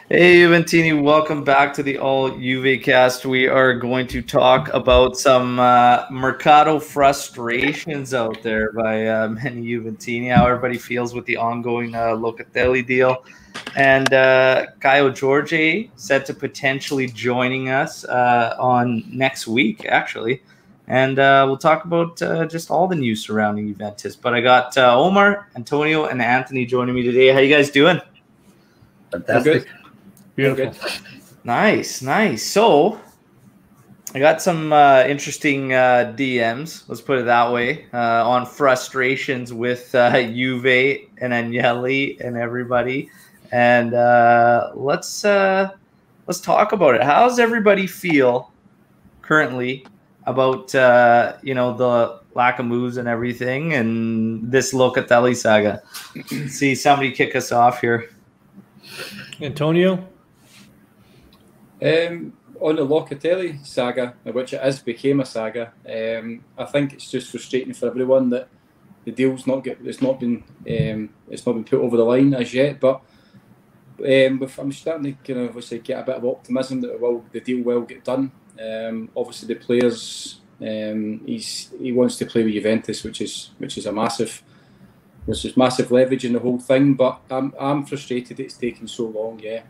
Hey, Juventini, welcome back to the All Juve cast. We are going to talk about some Mercato frustrations out there by many Juventini, how everybody feels with the ongoing Locatelli deal. And Caio Jorge said to potentially joining us on next week, actually. And we'll talk about just all the news surrounding Juventus. But I got Omar, Antonio, and Anthony joining me today. How you guys doing? Fantastic. Beautiful. Nice. So I got some interesting DMs, let's put it that way, on frustrations with Juve and Agnelli and everybody. And let's talk about it. How's everybody feel currently about the lack of moves and everything and this Locatelli saga? See somebody kick us off here. Antonio? On the Locatelli saga, which it has became a saga, I think it's just frustrating for everyone that the deal's not been put over the line as yet. But I'm starting to kind of get a bit of optimism that the deal will get done. Obviously, the players, he wants to play with Juventus, which is massive leverage in the whole thing. But I'm frustrated it's taken so long. Yeah.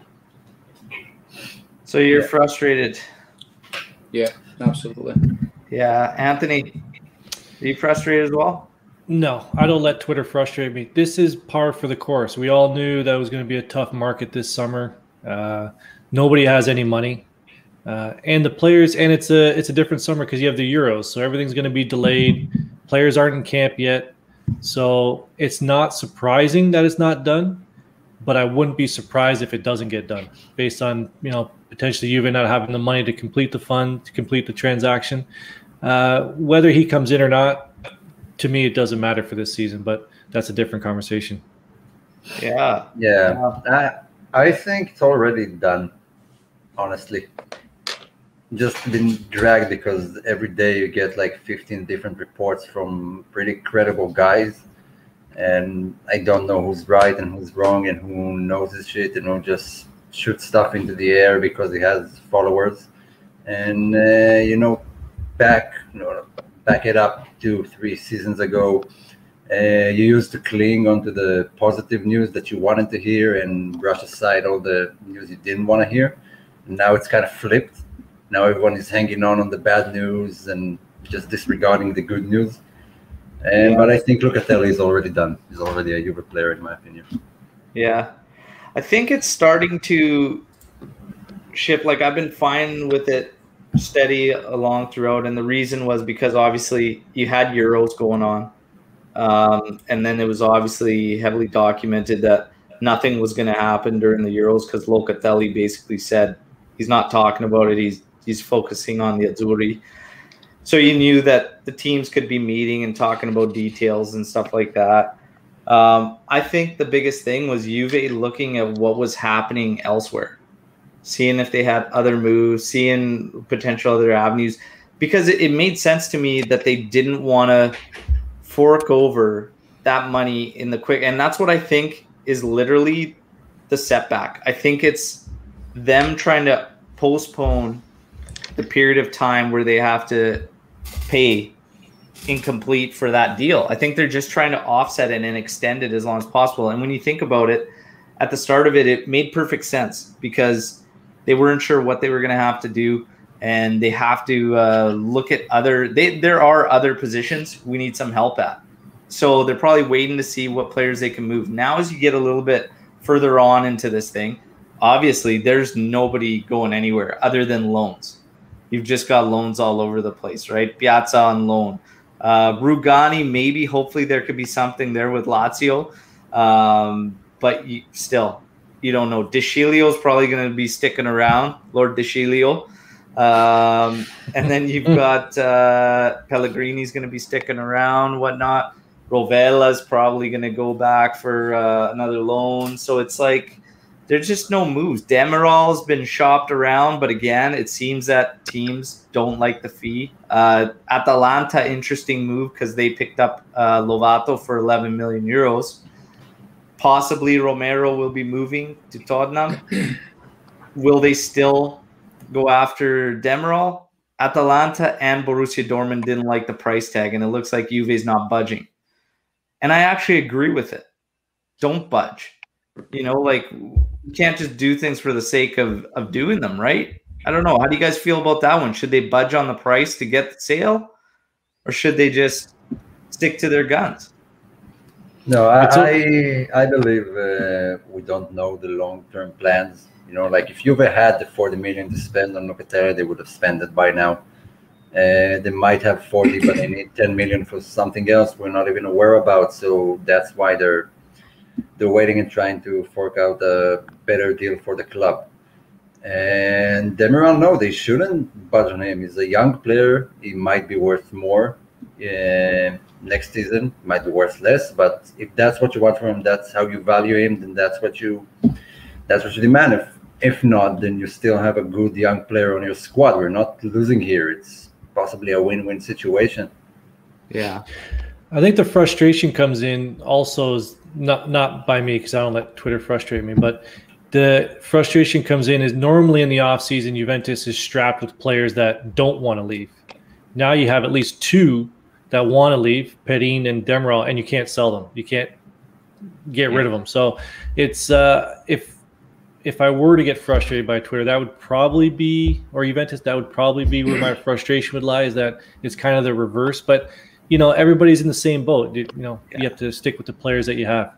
So you're frustrated. Yeah, absolutely. Yeah, Anthony, are you frustrated as well? No, I don't let Twitter frustrate me. This is par for the course. We all knew that was going to be a tough market this summer. Nobody has any money, and the players. And it's a different summer because you have the Euros, so everything's going to be delayed. Players aren't in camp yet, so it's not surprising that it's not done. But I wouldn't be surprised if it doesn't get done, based on potentially Juve not having the money to complete the fund, to complete the transaction. Whether he comes in or not, to me, it doesn't matter for this season, but that's a different conversation. Yeah. I think it's already done, honestly. Just been dragged because every day you get like 15 different reports from pretty credible guys. And I don't know who's right and who's wrong and who knows this shit and who just shoots stuff into the air because he has followers. And, back it up 2-3 seasons ago, you used to cling onto the positive news that you wanted to hear and brush aside all the news you didn't want to hear. And now it's kind of flipped. Now everyone is hanging on the bad news and just disregarding the good news. But I think Locatelli is already done. He's already a Juve player, in my opinion. Yeah. I think it's starting to shift. Like, I've been fine with it steady along throughout. And the reason was because, obviously, you had Euros going on. And then it was obviously heavily documented that nothing was going to happen during the Euros because Locatelli basically said he's not talking about it. He's focusing on the Azzurri. So you knew that the teams could be meeting and talking about details and stuff like that. I think the biggest thing was Juve looking at what was happening elsewhere, seeing if they had other moves, seeing potential other avenues, because it made sense to me that they didn't want to fork over that money in the quick. And that's what I think is literally the setback. I think it's them trying to postpone the period of time where they have to pay incomplete for that deal. I think they're just trying to offset it and extend it as long as possible. And when you think about it, at the start of it, it made perfect sense because they weren't sure what they were going to have to do, and they have to look at there are other positions we need some help at. So they're probably waiting to see what players they can move. Now, as you get a little bit further on into this thing, obviously there's nobody going anywhere other than loans. You've just got loans all over the place, right? Piazza on loan. Rugani, maybe, hopefully there could be something there with Lazio. But you don't know. Deschilio's probably going to be sticking around, Lord Deschilio. And then you've got Pellegrini's going to be sticking around, whatnot. Rovella's probably going to go back for another loan. So it's like, there's just no moves. Demiral's been shopped around, but again, it seems that teams don't like the fee. Atalanta, interesting move because they picked up Lovato for 11 million euros. Possibly Romero will be moving to Tottenham. will they still go after Demiral? Atalanta and Borussia Dortmund didn't like the price tag, and it looks like Juve's not budging. And I actually agree with it. Don't budge. Like, you can't just do things for the sake of doing them, right? I don't know. How do you guys feel about that one? Should they budge on the price to get the sale, or should they just stick to their guns? No, I believe we don't know the long-term plans. Like if Juve had the 40 million to spend on Locatelli, they would have spent it by now. They might have 40, but they need 10 million for something else we're not even aware about. So that's why they're waiting and trying to fork out a better deal for the club. And Demiral, no, they shouldn't budge on him. He's a young player. He might be worth more. Next season might be worth less, but if that's what you want from him, that's how you value him, then that's what you demand. If not, then you still have a good young player on your squad. We're not losing here. It's possibly a win-win situation. Yeah. I think the frustration comes in also is not by me, because I don't let Twitter frustrate me, but the frustration comes in is normally in the offseason, Juventus is strapped with players that don't want to leave. Now you have at least two that want to leave, Perin and Demiral, and you can't sell them. You can't get rid of them. So it's if I were to get frustrated by Twitter, that would probably be, or Juventus, that would probably be where my frustration would lie, is that it's kind of the reverse. But, everybody's in the same boat. You have to stick with the players that you have.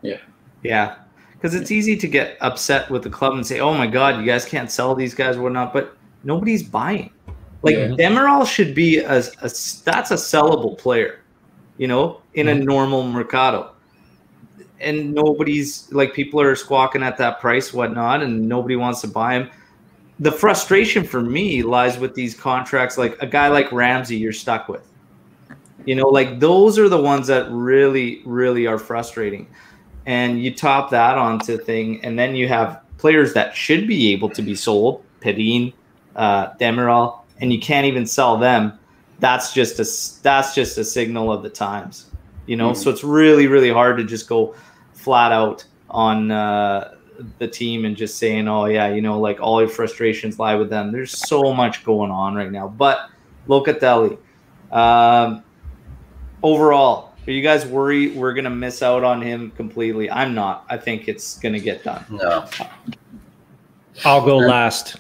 Yeah. Because it's easy to get upset with the club and say, oh, my God, you guys can't sell these guys or whatnot. But nobody's buying. Like, Demiral should be that's a sellable player, in a normal Mercato. And nobody's, like, people are squawking at that price, whatnot, and nobody wants to buy him. The frustration for me lies with these contracts, like a guy like Ramsey you're stuck with. Like, those are the ones that really, really are frustrating. And you top that onto thing, and then you have players that should be able to be sold, Perin, Demiral, and you can't even sell them. That's just a signal of the times, So it's really, really hard to just go flat out on the team and just saying, oh yeah, like all your frustrations lie with them. There's so much going on right now. But Locatelli, overall, are you guys worried we're gonna miss out on him completely? I'm not. I think it's gonna get done. No, I'll go last.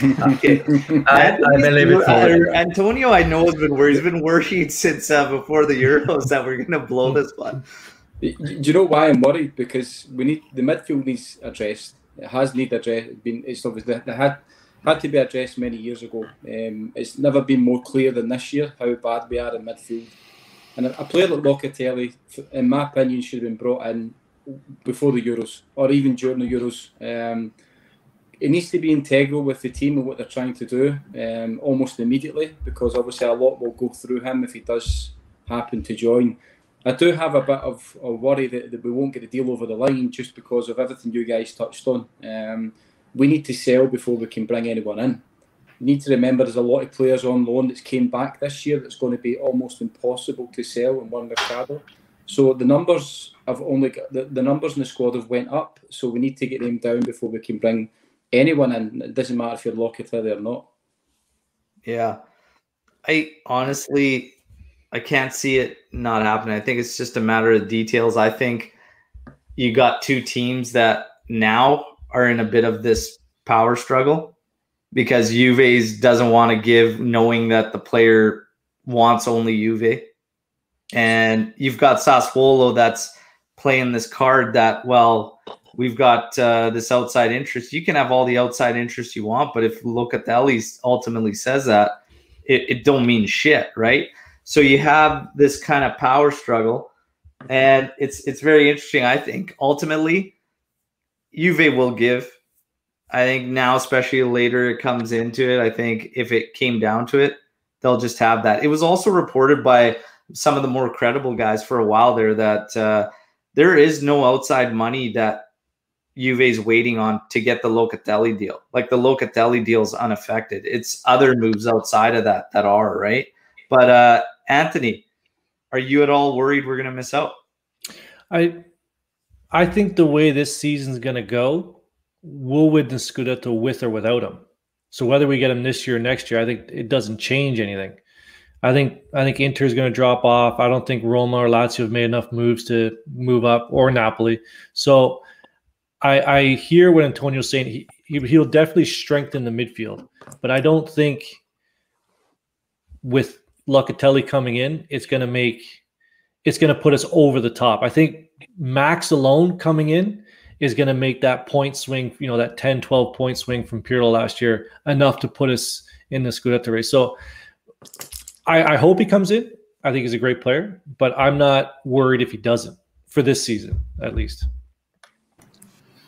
Okay. I believe it's already. Antonio, I know, has been worried. He's been worried since before the Euros that we're going to blow this one. Do you know why I'm worried? Because the midfield needs addressed. It has need address. It's obviously it had to be addressed many years ago. It's never been more clear than this year how bad we are in midfield. And a player like Locatelli, in my opinion, should have been brought in before the Euros or even during the Euros. It needs to be integral with the team and what they're trying to do almost immediately, because obviously a lot will go through him if he does happen to join. I do have a bit of a worry that we won't get the deal over the line just because of everything you guys touched on. We need to sell before we can bring anyone in. You need to remember there's a lot of players on loan that's came back this year that's going to be almost impossible to sell in one Mercato. So the numbers have only got, the numbers in the squad have went up, so we need to get them down before we can bring anyone in. It doesn't matter if you're Locatelli or not. Yeah. I honestly, I can't see it not happening. I think it's just a matter of details. I think you got two teams that now are in a bit of this power struggle because Juve's doesn't want to give, knowing that the player wants only Juve. And you've got Sassuolo that's playing this card that, well, we've got this outside interest. You can have all the outside interest you want, but if Locatelli ultimately says that, it don't mean shit, right? So you have this kind of power struggle, and it's very interesting. I think ultimately Juve will give. I think now, especially later it comes into it, I think if it came down to it, they'll just have that. It was also reported by some of the more credible guys for a while there that there is no outside money that Juve's waiting on to get the Locatelli deal. Like the Locatelli deal is unaffected. It's other moves outside of that are, right? But Anthony, are you at all worried we're going to miss out? I think the way this season's going to go, we'll win the Scudetto with or without him. So whether we get him this year or next year, I think it doesn't change anything. I think Inter is going to drop off. I don't think Roma or Lazio have made enough moves to move up, or Napoli. So I hear what Antonio's saying. He'll definitely strengthen the midfield, but I don't think with Locatelli coming in, it's going to put us over the top. I think Max alone coming in is going to make that point swing, that 10, 12 point swing from Pirlo last year enough to put us in the Scudetto race. So I hope he comes in. I think he's a great player, but I'm not worried if he doesn't for this season, at least.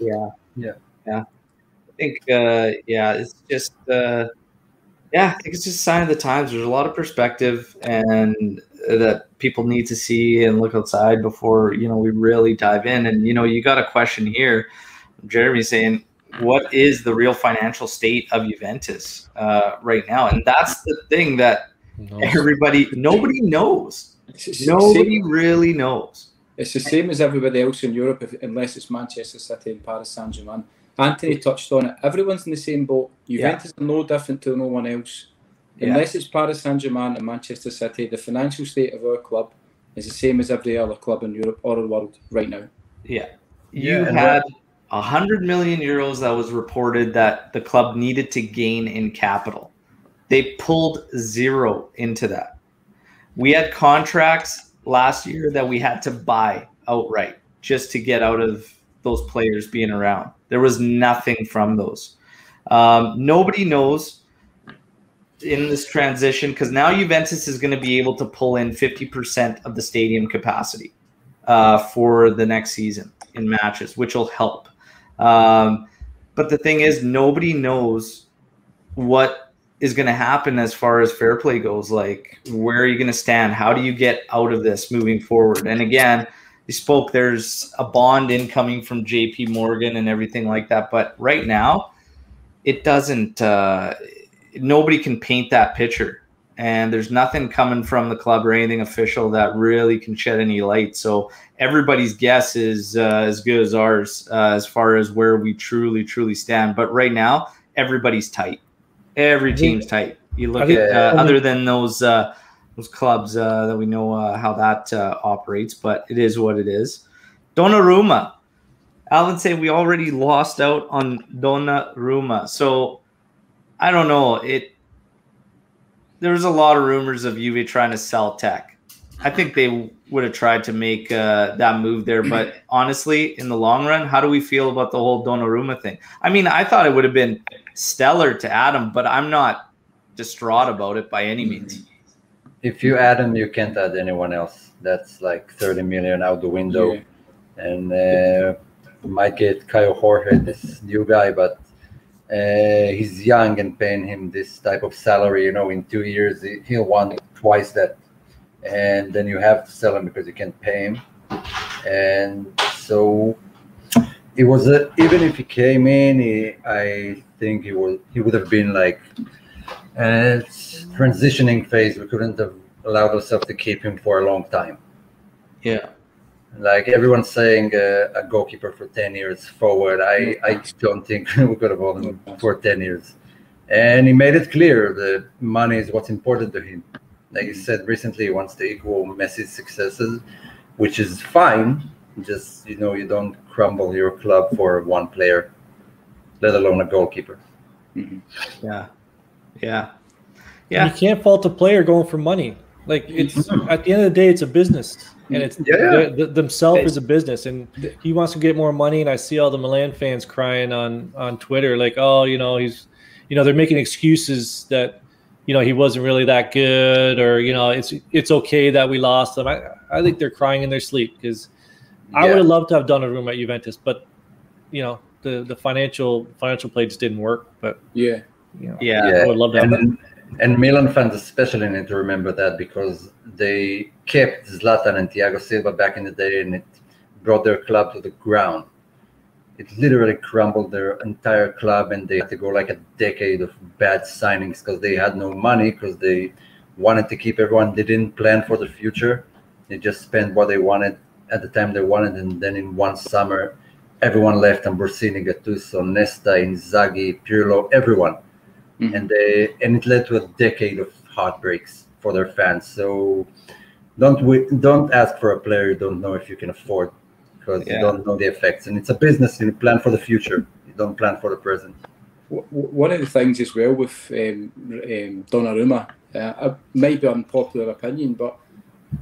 Yeah. I think, it's just, I think it's just a sign of the times. There's a lot of perspective and that people need to see and look outside before, we really dive in. And, you got a question here, Jeremy saying, what is the real financial state of Juventus right now? And that's the thing that nobody knows. Nobody really knows. It's the same as everybody else in Europe, unless it's Manchester City and Paris Saint-Germain. Anthony touched on it. Everyone's in the same boat. Juventus are no different to no one else. Unless it's Paris Saint-Germain and Manchester City, the financial state of our club is the same as every other club in Europe or the world right now. Yeah. You had 100 million euros that was reported that the club needed to gain in capital. They pulled zero into that. We had contracts last year that we had to buy outright just to get out of those players being around. There was nothing from those. Nobody knows in this transition, because now Juventus is going to be able to pull in 50% of the stadium capacity for the next season in matches, which will help. But the thing is, nobody knows what is going to happen as far as fair play goes. Like, where are you going to stand? How do you get out of this moving forward? And again, you spoke, there's a bond incoming from JP Morgan and everything like that. But right now, it doesn't, nobody can paint that picture. And there's nothing coming from the club or anything official that really can shed any light. So everybody's guess is as good as ours as far as where we truly, truly stand. But right now, everybody's tight. Every team's tight. You look at other than those clubs that we know how that operates, but it is what it is. Donnarumma. Alan say we already lost out on Donnarumma. So I don't know. There was a lot of rumors of Juve trying to sell Tech. I think they would have tried to make that move there. But honestly, in the long run, how do we feel about the whole Donnarumma thing? I mean, I thought it would have been stellar to add him, but I'm not distraught about it by any means. If you add him, you can't add anyone else. That's like 30 million out the window. Yeah. And might get Caio Jorge, this new guy, but he's young, and paying him this type of salary, in 2 years, he'll want twice that. And then you have to sell him because you can't pay him. And so it was even if he came in, I think he would have been like transitioning phase. We couldn't have allowed ourselves to keep him for a long time. Yeah. Like everyone's saying, a goalkeeper for 10 years forward. I don't think we could have held him for 10 years. And he made it clear that money is what's important to him. Like he said recently, he wants to equal Messi's successes, which is fine. Just, you don't crumble your club for one player, let alone a goalkeeper. Mm-hmm. Yeah. You can't fault a player going for money. Like, it's at the end of the day, it's a business, and it's themselves is a business, and he wants to get more money. And I see all the Milan fans crying on Twitter, like, oh, he's, they're making excuses that, he wasn't really that good, or it's okay that we lost him. I think they're crying in their sleep, because I would have loved to have done a room at Juventus, but the financial play just didn't work. But I would love to have that. And Milan fans especially need to remember that, because they kept Zlatan and Thiago Silva back in the day, and it brought their club to the ground. It literally crumbled their entire club, and they had to go like a decade of bad signings because they had no money, because they wanted to keep everyone. They didn't plan for the future. They just spent what they wanted at the time they wanted, and then in one summer, everyone left, and Borsini, Gattuso, Nesta, Inzaghi, Pirlo, everyone. And it led to a decade of heartbreaks for their fans. So don't ask for a player you don't know if you can afford, because you don't know the effects. And it's a business, and you plan for the future. You don't plan for the present. One of the things as well with Donnarumma, it might be unpopular opinion, but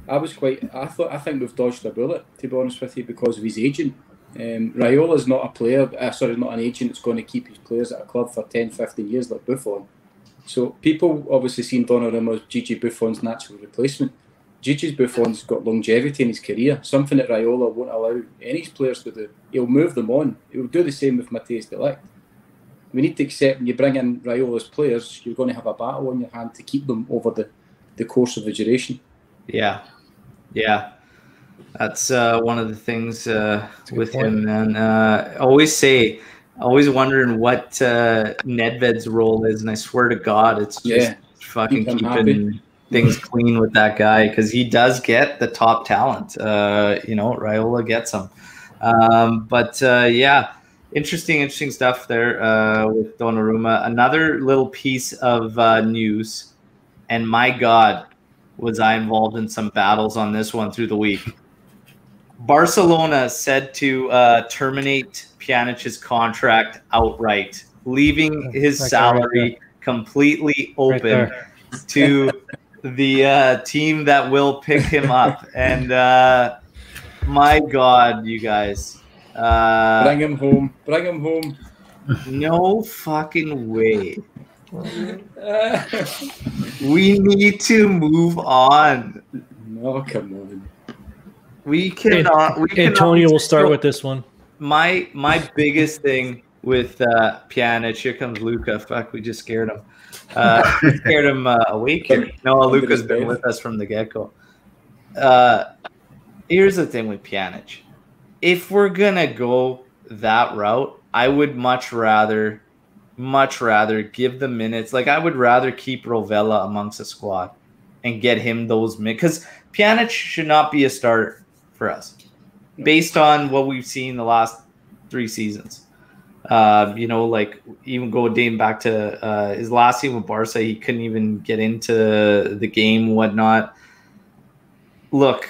I think we've dodged a bullet, to be honest with you, because of his agent. Raiola's not a player, not an agent that's going to keep his players at a club for 10, 15 years like Buffon. So people obviously seen Donnarumma as Gigi Buffon's natural replacement. Gigi Buffon's got longevity in his career, something that Raiola won't allow any players to do. He'll move them on. He'll do the same with Matthijs de Ligt. We need to accept when you bring in Raiola's players, you're going to have a battle on your hand to keep them over the course of the duration. Yeah. That's one of the things with him, and always wondering what Nedved's role is, and I swear to God, it's just fucking keeping things clean with that guy, because he does get the top talent. Raiola gets him. Interesting stuff there with Donnarumma. Another little piece of news, and my God, was I involved in some battles on this one through the week. Barcelona said to terminate Pjanic's contract outright, leaving his salary completely open to the team that will pick him up. And my God, you guys. Bring him home. No fucking way. We need to move on. No, come on. We cannot. Antonio will start with this one. My biggest thing with Pjanic. Here comes Luca. Fuck, we just scared him. Scared him awake here. No, Luca's been with us from the get-go. Here's the thing with Pjanic. If we're gonna go that route, I would much rather give the minutes. Like, I would rather keep Rovella amongst the squad and get him those minutes, because Pjanic should not be a starter for us based on what we've seen the last 3 seasons. Even dating back to his last season with Barca, he couldn't even get into the game, whatnot. Look,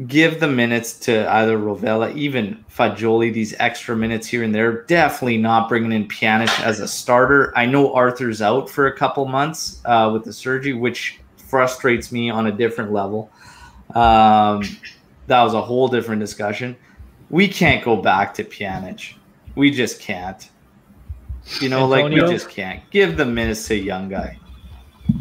give the minutes to either Rovella, even Fagioli, these extra minutes here and there. Definitely not bringing in Pjanic as a starter. I know Arthur's out for a couple months with the surgery, which frustrates me on a different level. That was a whole different discussion. We can't go back to Pjanic. We just can't. We just can't. Give the minutes to a young guy.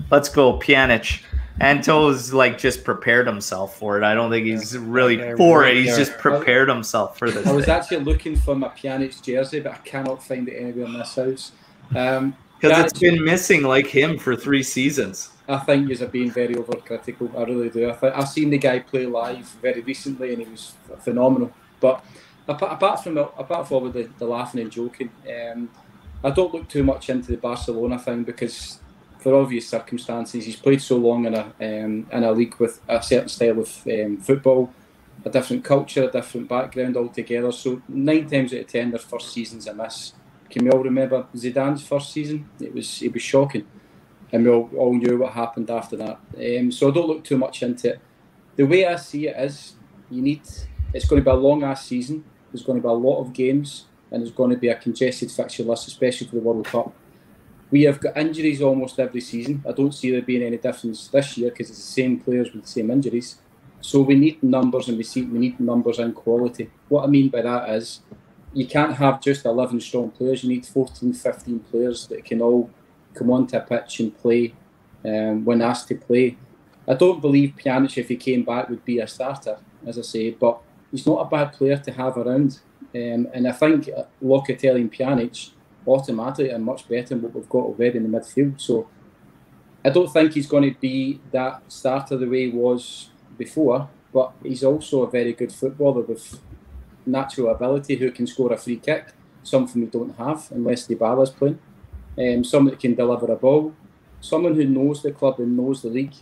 Let's go, Pjanic. Anto's just prepared himself for it. I don't think he's really for it. He's just prepared himself for this. I was actually looking for my Pjanic jersey, but I cannot find it anywhere in this house. Because it's been missing like him for 3 seasons. I think you're being very overcritical. I really do. I've seen the guy play live very recently, and he was phenomenal. But apart from all the laughing and joking, I don't look too much into the Barcelona thing, because for obvious circumstances, he's played so long in a league with a certain style of football, a different culture, a different background altogether. So 9 times out of 10, their first season's a miss. Can we all remember Zidane's first season? It was shocking, and we all knew what happened after that. So I don't look too much into it. The way I see it is, it's going to be a long ass season. There's going to be a lot of games, and there's going to be a congested fixture list, especially for the World Cup. We have got injuries almost every season. I don't see there being any difference this year, because it's the same players with the same injuries. So we need numbers, and we need numbers and quality. What I mean by that is, you can't have just 11 strong players. You need 14, 15 players that can all come onto a pitch and play when asked to play. I don't believe Pjanic, if he came back, would be a starter, as I say, but he's not a bad player to have around. And I think Locatelli and Pjanic automatically are much better than what we've got already in the midfield. So I don't think he's going to be that starter the way he was before, but he's also a very good footballer with natural ability, who can score a free kick, something we don't have unless Dybala's playing. Someone that can deliver a ball, someone who knows the club and knows the league.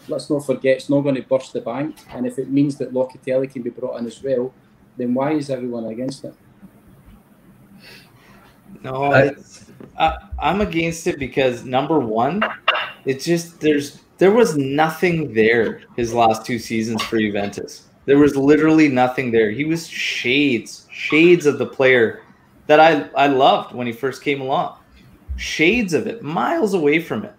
Let's not forget, it's not going to burst the bank, and if it means that Locatelli can be brought in as well, then why is everyone against it? No, I'm against it because number one, it's just there was nothing there his last 2 seasons for Juventus. There was literally nothing there. He was shades of the player that I loved when he first came along. Shades of it, miles away from it.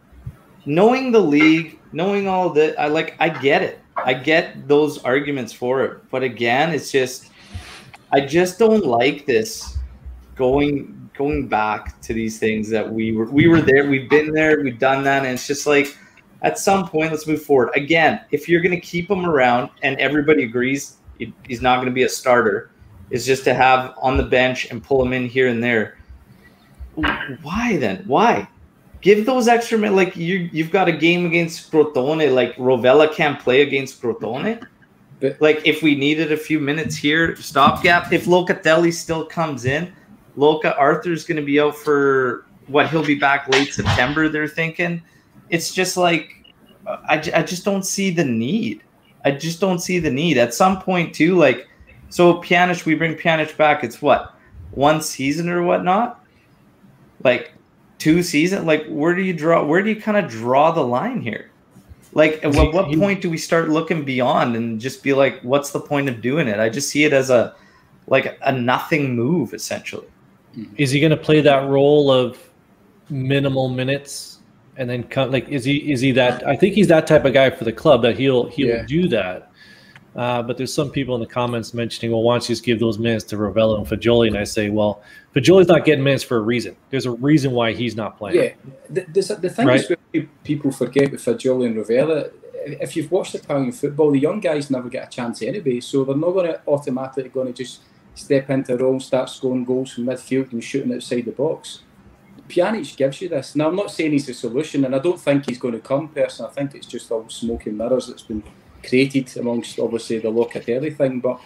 Knowing the league, knowing all that, I get it. I get those arguments for it. But again, it's just I just don't like this going back to these things that we were there, we've been there, we've done that, and it's just like at some point let's move forward. Again, if you're going to keep him around and everybody agrees he's not going to be a starter, is just to have on the bench and pull him in here and there. Why then? Why? Give those extra minutes. Like you've got a game against Crotone, like Rovella can't play against Crotone. But like if we needed a few minutes here, stopgap, if Locatelli still comes in, Arthur's going to be out for what? He'll be back late September, they're thinking. It's just like I just don't see the need. I just don't see the need. At some point, too, like, so Pjanic, we bring Pjanic back. It's what? 1 season or whatnot? Like 2 seasons? Like, where do you kind of draw the line here? Like, at what point do we start looking beyond and just be like, what's the point of doing it? I just see it as a nothing move, essentially. Is he going to play that role of minimal minutes and then like is he that? I think he's that type of guy for the club that he'll do that. But there's some people in the comments mentioning, well, why don't you just give those minutes to Rovella and Fagioli? And I say, well, Fagioli's not getting minutes for a reason. There's a reason why he's not playing. Yeah, the thing is where people forget with Fagioli and Rovella, if you've watched Italian football, the young guys never get a chance anyway, so they're not going to automatically just step into a role and start scoring goals from midfield and shooting outside the box. Pjanic gives you this. Now, I'm not saying he's the solution, and I don't think he's going to come, personally. I think it's just all smoke and mirrors that's been created amongst, obviously, the Locatelli thing. But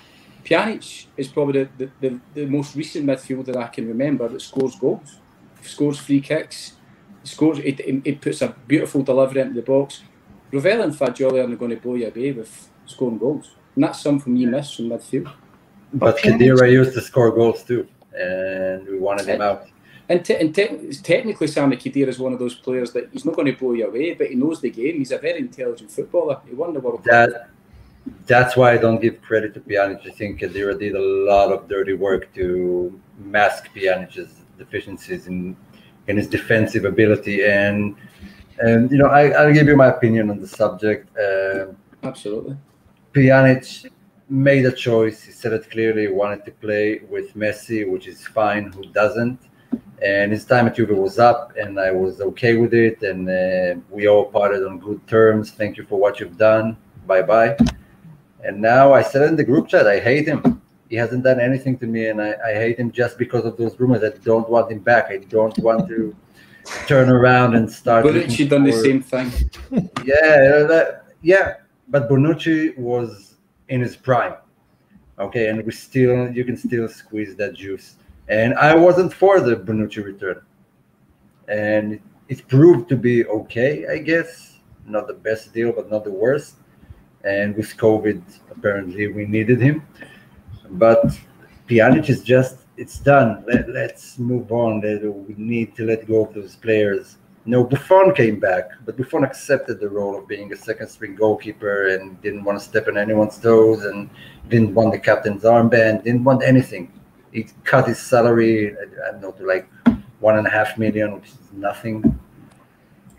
Pjanic is probably the most recent midfielder I can remember that scores goals, scores free kicks, it puts a beautiful delivery into the box. Rovella and Fagioli aren't going to blow you away with scoring goals. And that's something you miss from midfield. But Khedira used to score goals too, and we wanted him out. And technically, Sami Khedira is one of those players that he's not going to blow you away, but he knows the game. He's a very intelligent footballer. He won the World Cup. That's why I don't give credit to Pjanic. I think Khedira did a lot of dirty work to mask Pjanic's deficiencies in his defensive ability. And you know, I'll give you my opinion on the subject. Absolutely. Pjanic made a choice. He said it clearly. He wanted to play with Messi, which is fine. Who doesn't? And his time at Juve was up, and I was okay with it. And we all parted on good terms. Thank you for what you've done. Bye-bye. And now I said in the group chat, I hate him. He hasn't done anything to me, and I hate him just because of those rumors. I don't want him back. I don't want to turn around and start. Bonucci done the same thing. Yeah. But Bonucci was in his prime. Okay, and you can still squeeze that juice. And I wasn't for the Bonucci return. And it proved to be okay, I guess. Not the best deal, but not the worst. And with COVID, apparently we needed him. But Pjanic is it's done. Let's move on. We need to let go of those players. No, Buffon came back, but Buffon accepted the role of being a second-string goalkeeper and didn't want to step on anyone's toes and didn't want the captain's armband, didn't want anything. He cut his salary, I don't know, to like $1.5 million, which is nothing.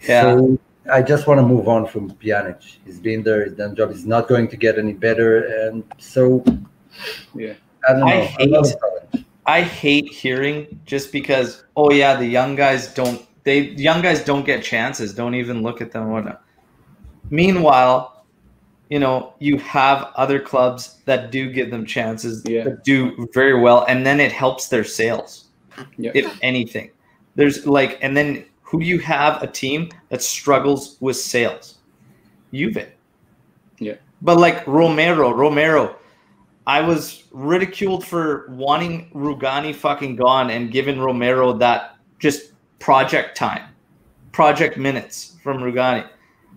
Yeah. So I just want to move on from Pjanic. He's been there, he's done the job. He's not going to get any better, and so yeah, I don't know. I hate hearing just because. Oh yeah, the young guys don't get chances. Don't even look at them. Whatnot. Meanwhile, you know, you have other clubs that do give them chances, that do very well, and then it helps their sales. Yeah. If anything, there's like, and then who do you have a team that struggles with sales? Juve. Yeah. But like Romero, I was ridiculed for wanting Rugani fucking gone and giving Romero that just project time, project minutes from Rugani.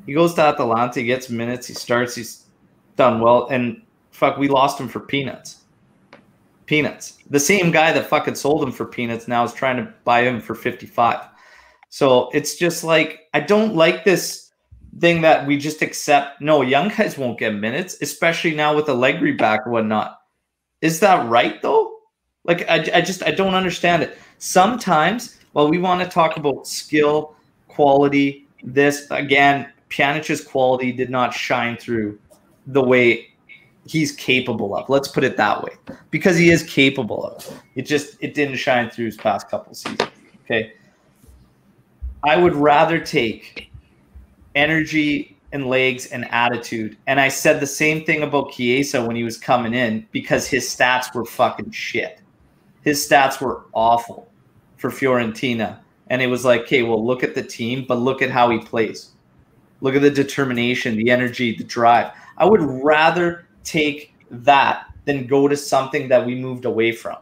He goes to Atalanta, gets minutes, he starts, he's done well, and fuck, we lost him for peanuts. Peanuts. The same guy that fucking sold him for peanuts now is trying to buy him for 55. So it's just like, I don't like this thing that we just accept. No, young guys won't get minutes, especially now with Allegri back and whatnot. Is that right though? Like, I don't understand it. Sometimes, while we want to talk about skill, quality, this, again, Pjanic's quality did not shine through the way he's capable of. Let's put it that way. Because he is capable of it. It didn't shine through his past couple seasons. Okay. I would rather take energy and legs and attitude. And I said the same thing about Chiesa when he was coming in, because his stats were fucking shit. His stats were awful for Fiorentina. And it was like, okay, well, look at the team, but look at how he plays. Look at the determination, the energy, the drive. I would rather take that than go to something that we moved away from.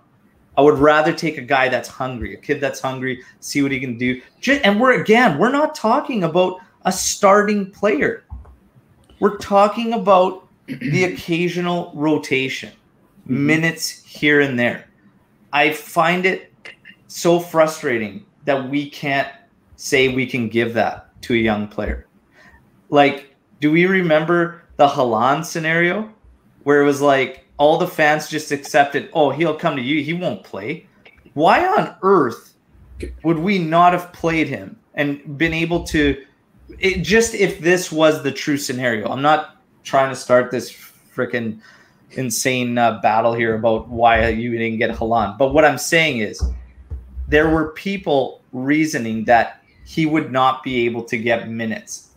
I would rather take a guy that's hungry, a kid that's hungry, see what he can do. And we're not talking about a starting player. We're talking about the occasional rotation, minutes here and there. I find it so frustrating that we can't say we can give that to a young player. Like, do we remember the Haaland scenario where it was like all the fans just accepted, oh, he'll come to you, he won't play? Why on earth would we not have played him and been able to, if this was the true scenario? I'm not trying to start this freaking insane battle here about why you didn't get Haaland. But what I'm saying is there were people reasoning that he would not be able to get minutes.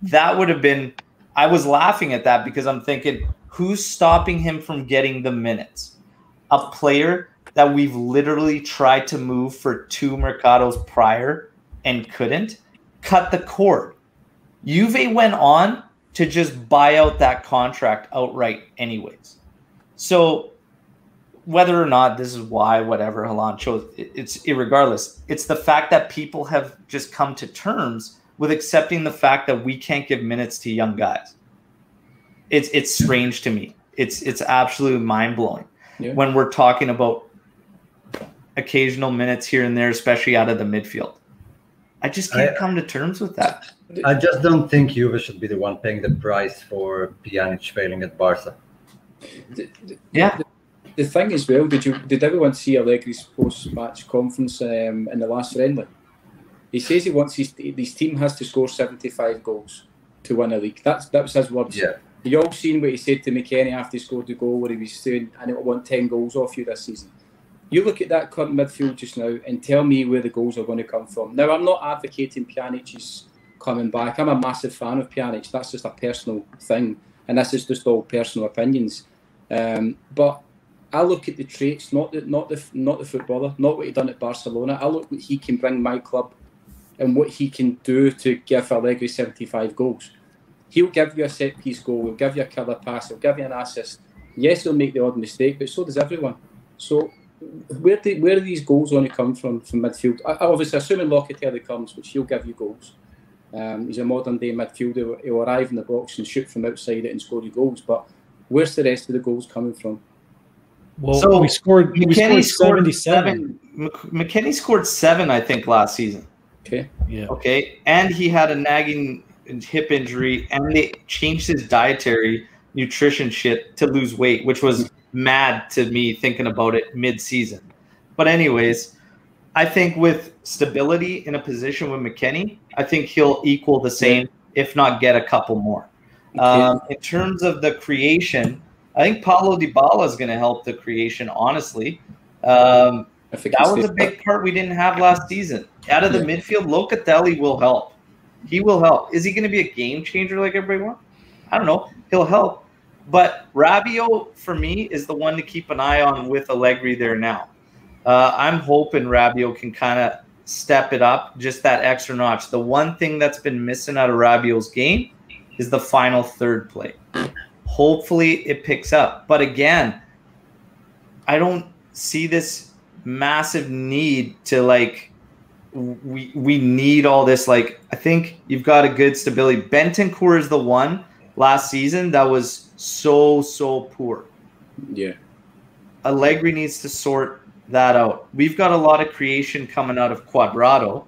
That would have been, I was laughing at that because I'm thinking, who's stopping him from getting the minutes? A player that we've literally tried to move for 2 Mercatos prior and couldn't? Cut the cord. Juve went on to just buy out that contract outright anyways. So whether or not this is why, whatever Haaland chose, it's irregardless. It's the fact that people have just come to terms with accepting the fact that we can't give minutes to young guys. It's strange to me. It's absolutely mind-blowing when we're talking about occasional minutes here and there, especially out of the midfield. I just can't come to terms with that. I just don't think Juve should be the one paying the price for Pjanic failing at Barca. The thing as well, did everyone see Allegri's post-match conference in the last friendly? He says he wants his team has to score 75 goals to win a league. That was his words. Yeah. You all seen what he said to McKennie after he scored the goal, where he was saying, "I want 10 goals off you this season." You look at that current midfield just now and tell me where the goals are going to come from. Now, I'm not advocating Pjanic is coming back. I'm a massive fan of Pjanic. That's just a personal thing, and this is just all personal opinions. But I look at the traits, not the footballer, not what he done at Barcelona. I look what he can bring my club and what he can do to give Allegri 75 goals. He'll give you a set-piece goal, he'll give you a killer pass, he'll give you an assist. Yes, he'll make the odd mistake, but so does everyone. So where are these goals going to come from midfield? Obviously, assuming Locatelli comes, which he'll give you goals. He's a modern-day midfielder. He'll arrive in the box and shoot from outside it and score you goals. But where's the rest of the goals coming from? Well, so we scored 77. McKennie scored 7, I think, last season. Okay. Yeah. Okay. And he had a nagging hip injury, and they changed his dietary nutrition shit to lose weight, which was mad to me thinking about it mid-season. But anyways, I think with stability in a position with McKennie, I think he'll equal the same, if not get a couple more. In terms of the creation, I think Paulo Dybala is going to help the creation, honestly. That was a big part we didn't have last season. Out of the midfield, Locatelli will help. He will help. Is he going to be a game changer like everybody wants? I don't know. He'll help. But Rabiot, for me, is the one to keep an eye on with Allegri there now. I'm hoping Rabiot can kind of step it up, just that extra notch. The one thing that's been missing out of Rabiot's game is the final third play. Hopefully it picks up. But again, I don't see this massive need to, like, we need all this. Like, I think you've got a good stability. Bentancur is the one last season that was so poor. Yeah. Allegri needs to sort that out. We've got a lot of creation coming out of Quadrado.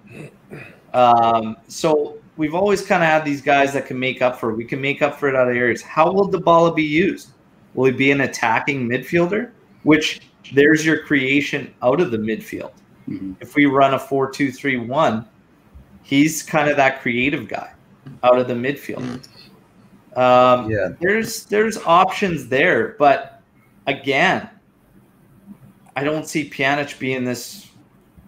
So we've always kind of had these guys that can make up for it. We can make up for it out of areas. How will Dybala be used? Will he be an attacking midfielder? Which there's your creation out of the midfield. Mm-hmm. If we run a 4-2-3-1, he's kind of that creative guy out of the midfield. There's options there, but again, I don't see Pjanic being this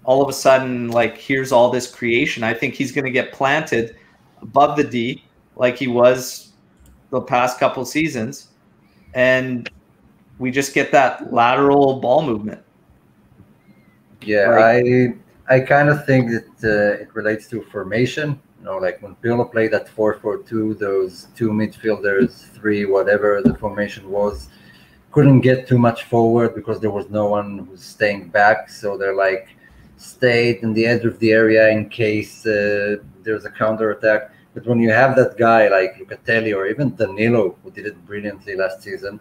all of a sudden, like, here's all this creation. I think he's going to get planted above the D like he was the past couple seasons, and we just get that lateral ball movement. Yeah, I kind of think that it relates to formation. You know, like when Pirlo played that 4-4-2, those two midfielders, three, whatever the formation was, couldn't get too much forward because there was no one who's staying back. So they're like stayed in the edge of the area in case there's a counter attack. But when you have that guy like Locatelli or even Danilo, who did it brilliantly last season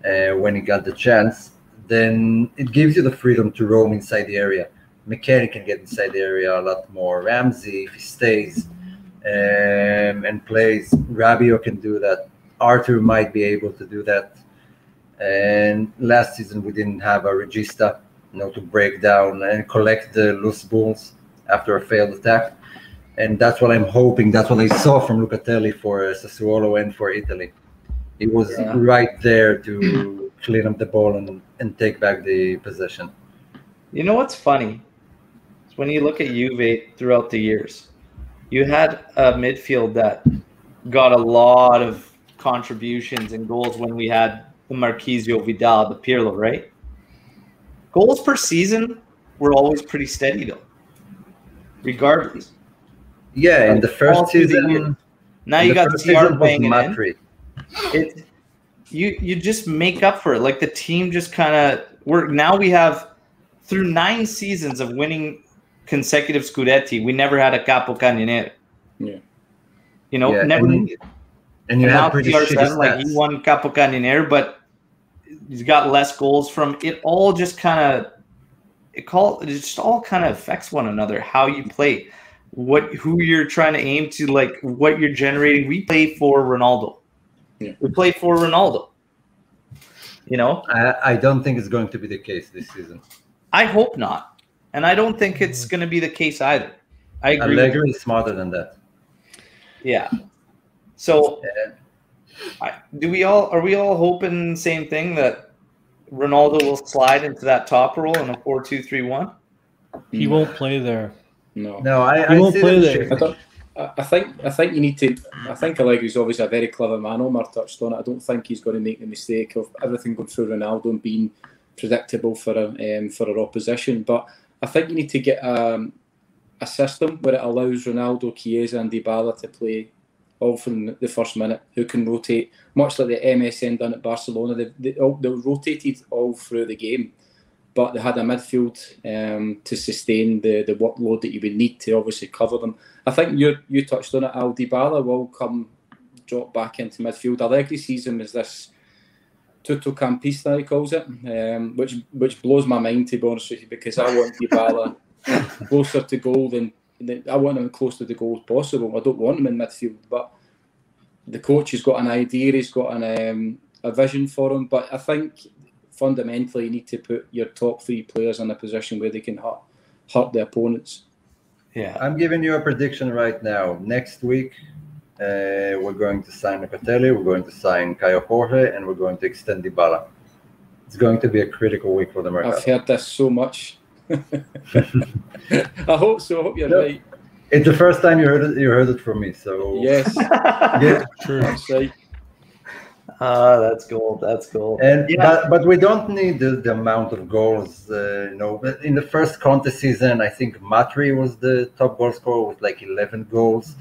when he got the chance, then it gives you the freedom to roam inside the area. McKennie can get inside the area a lot more. Ramsey, if he stays and plays, Rabiot can do that. Arthur might be able to do that. And last season we didn't have a regista, to break down and collect the loose balls after a failed attack. And that's what I'm hoping. That's what I saw from Locatelli for Sassuolo and for Italy. He was right there to clean up the ball and take back the possession. You know what's funny? It's when you look at Juve throughout the years, you had a midfield that got a lot of contributions and goals when we had the Marquisio, Vidal, the Pirlo, right? Goals per season were always pretty steady, though, regardless. Yeah, in the first season. Now you got CR banging in. You just make up for it. Like the team just kind of we have through 9 seasons of winning consecutive Scudetti, we never had a Capo Cannoniere. Yeah. Never. And you have pretty shitty stats. Like he won Capo Cannoniere, but he's got less goals from it. All just kind of it just all kind of affects one another. How you play, who you're trying to aim to, like what you're generating. We play for Ronaldo. Yeah. We play for Ronaldo. I don't think it's going to be the case this season. I hope not, and I don't think it's going to be the case either. I agree. Allegri is smarter than that. Yeah. So, are we all hoping the same thing, that Ronaldo will slide into that top role in a 4-2-3-1? He won't play there. No, he won't play there. I think you need to. I think Allegri's obviously a very clever man. Omar touched on it. I don't think he's going to make the mistake of everything going through Ronaldo and being predictable for our opposition. But I think you need to get a system where it allows Ronaldo, Chiesa, and Dybala to play all from the first minute, who can rotate, much like the MSN done at Barcelona. They rotated all through the game, but they had a midfield to sustain the workload that you would need to obviously cover them. I think you touched on it, Al. Dybala will drop back into midfield. Allegri sees him as this tuttocampista, he calls it, which blows my mind, to be honest with you, because I want Dybala closer to goal I want him close to the goal as possible. I don't want him in midfield, but the coach has got an idea, he's got a vision for him. But I think fundamentally you need to put your top 3 players in a position where they can hurt the opponents. Yeah, I'm giving you a prediction right now. Next week, we're going to sign Locatelli, we're going to sign Caio Jorge, and we're going to extend Dybala. It's going to be a critical week for the Mercato. I've heard this so much. I hope so. I hope you're right. It's the first time you heard it from me. So yes, yeah, true. That's right. That's gold. That's gold. And but we don't need the amount of goals. But in the first contest season, I think Matri was the top goal scorer with like 11 goals.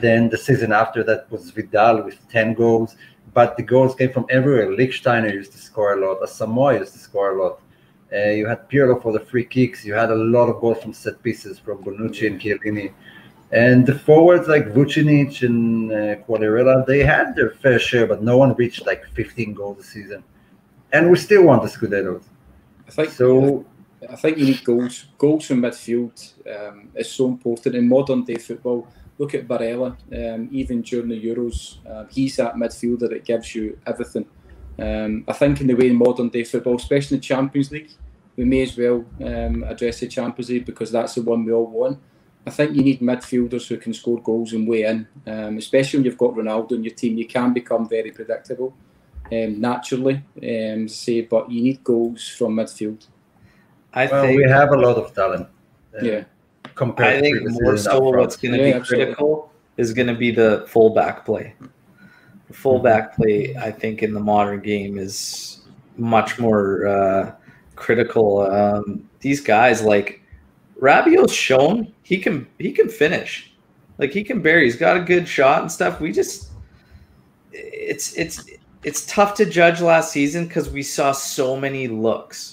Then the season after that was Vidal with 10 goals. But the goals came from everywhere. Lichtsteiner used to score a lot. Asamoah used to score a lot. You had Pirlo for the free kicks. You had a lot of goals from set pieces from Bonucci and Chiellini. And the forwards like Vucinic and Quagliarella, they had their fair share, but no one reached like 15 goals a season. and we still want the Scudettos. I think you need goals. Goals from midfield is so important in modern day football. Look at Barella. Even during the Euros, he's that midfielder that gives you everything. I think in the way in modern day football, especially in the Champions League, we may as well address the Champions League because that's the one we all want. I think you need midfielders who can score goals and weigh in, especially when you've got Ronaldo in your team. You can become very predictable naturally, but you need goals from midfield. I think we have a lot of talent. I think more so what's going to be critical is going to be the fullback play. The fullback play, I think, in the modern game is much more critical. These guys, like Rabiot's shown he can finish. Like he can bury. He's got a good shot and stuff. It's tough to judge last season because we saw so many looks.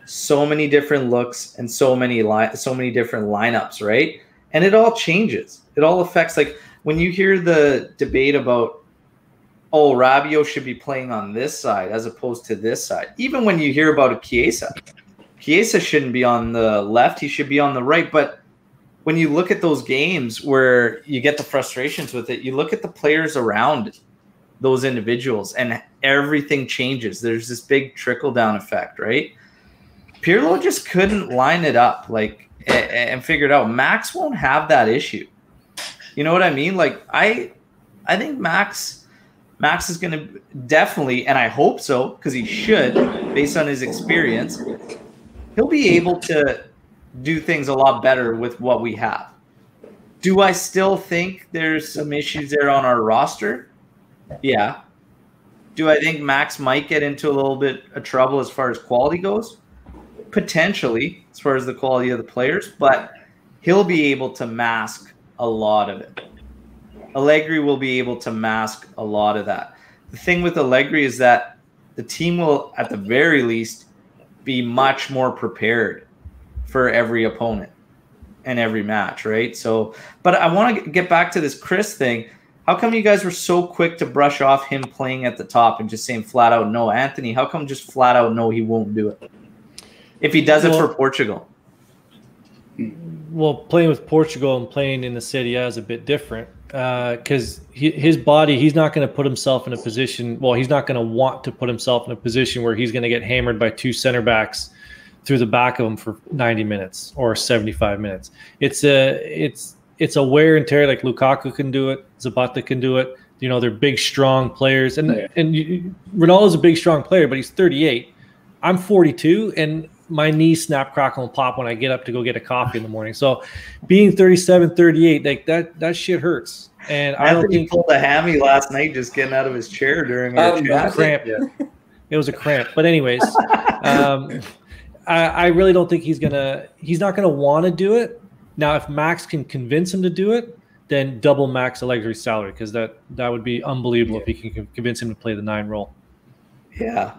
So many different looks and so many different lineups, right? And it all changes. It all affects, like when you hear the debate about, oh, Rabiot should be playing on this side as opposed to this side. Even when you hear about a Chiesa shouldn't be on the left. He should be on the right. But when you look at those games where you get the frustrations with it, you look at the players around those individuals and everything changes. There's this big trickle-down effect, right? Pirlo just couldn't line it up and figure it out. Max won't have that issue. You know what I mean? Like I think Max is going to definitely, and I hope so, because he should, based on his experience, he'll be able to do things a lot better with what we have. Do I still think there's some issues there on our roster? Yeah. Do I think Max might get into a little bit of trouble as far as quality goes? Potentially, as far as the quality of the players, but he'll be able to mask a lot of it. Allegri will be able to mask a lot of that. The thing with Allegri is that the team will, at the very least, be much more prepared for every opponent and every match, right? So, but I want to get back to this Chris thing. How come you guys were so quick to brush off him playing at the top and just saying flat out no? Anthony, how come just flat out no, he won't do it? If he does it for Portugal. Well, playing with Portugal and playing in the Serie A is a bit different because his body, he's not going to put himself in a position. Well, he's not going to want to put himself in a position where he's going to get hammered by two center backs through the back of him for 90 minutes or 75 minutes. It's a wear and tear. Like Lukaku can do it, Zapata can do it. You know, they're big, strong players, and Ronaldo's a big, strong player, but he's 38. I'm 42, and my knees snap, crackle, and pop when I get up to go get a coffee in the morning. So being 37, 38, like that shit hurts. And I don't think pulled a hammy last night just getting out of his chair during our chat. Cramp. Yeah. It was a cramp. But anyways, I really don't think he's not gonna want to do it. Now, if Max can convince him to do it, then double Max Allegri's salary, because that would be unbelievable if he can convince him to play the 9 role. Yeah,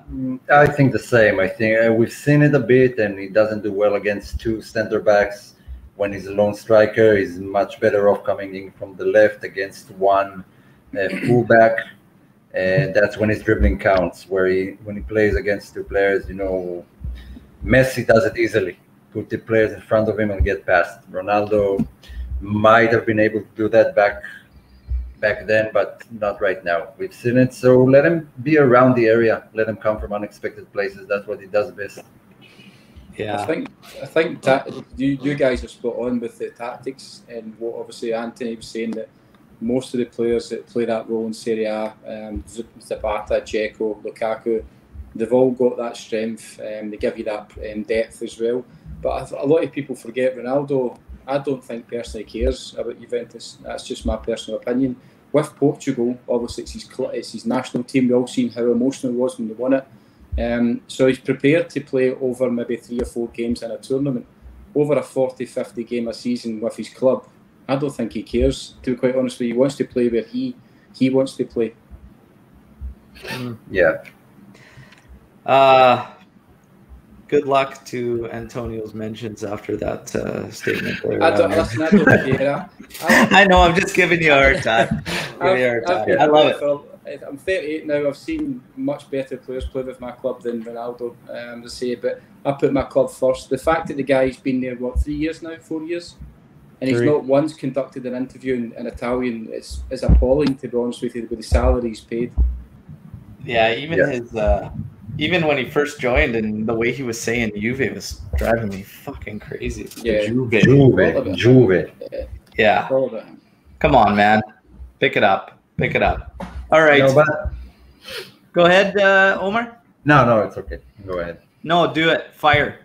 I think the same. I think we've seen it a bit, and he doesn't do well against two center backs. When he's a lone striker, he's much better off coming in from the left against one fullback, and that's when his dribbling counts. When he plays against two players, Messi does it easily. Put the players in front of him and get past. Ronaldo might have been able to do that back then, but not right now. We've seen it, so let him be around the area. Let him come from unexpected places. That's what he does best. Yeah, I think you guys are spot on with the tactics, and what obviously Anthony was saying, that most of the players that play that role in Serie A, Zapata, Dzeko, Lukaku, they've all got that strength. They give you that depth as well. But a lot of people forget Ronaldo. I don't think personally cares about Juventus. That's just my personal opinion. With Portugal, obviously it's his national team. We all seen how emotional he was when they won it. So he's prepared to play over maybe 3 or 4 games in a tournament, over a 40, 50 game a season with his club. I don't think he cares, to be quite honest with you. He wants to play where he wants to play. Yeah. Good luck to Antonio's mentions after that statement. I don't care. I know, I'm just giving you a hard time. I love it. I'm 38 now. I've seen much better players play with my club than Ronaldo, to say, but I put my club first. The fact that the guy's been there, 4 years now, and he's not once conducted an interview in Italian is appalling, to be honest with you, with the salary he's paid. Yeah, even when he first joined and the way he was saying Juve was driving me fucking crazy. Yeah, Juve. Yeah. Come on, man. Pick it up. All right. No, but... Go ahead, Omar. No, it's okay. Go ahead. No, do it. Fire.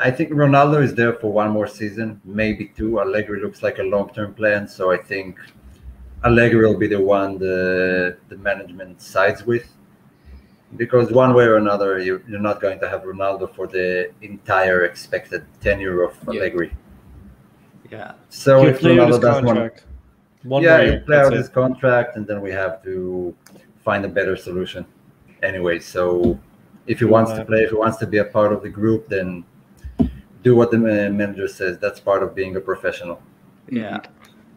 I think Ronaldo is there for one more season, maybe 2. Allegri looks like a long-term plan, so I think Allegri will be the one the management sides with, because one way or another, you're not going to have Ronaldo for the entire expected tenure of Allegri. Yeah. So if Ronaldo does one more year, he'll play out his contract, and then we have to find a better solution. Anyway, so if he wants to play, if he wants to be a part of the group, then do what the manager says. That's part of being a professional. Yeah.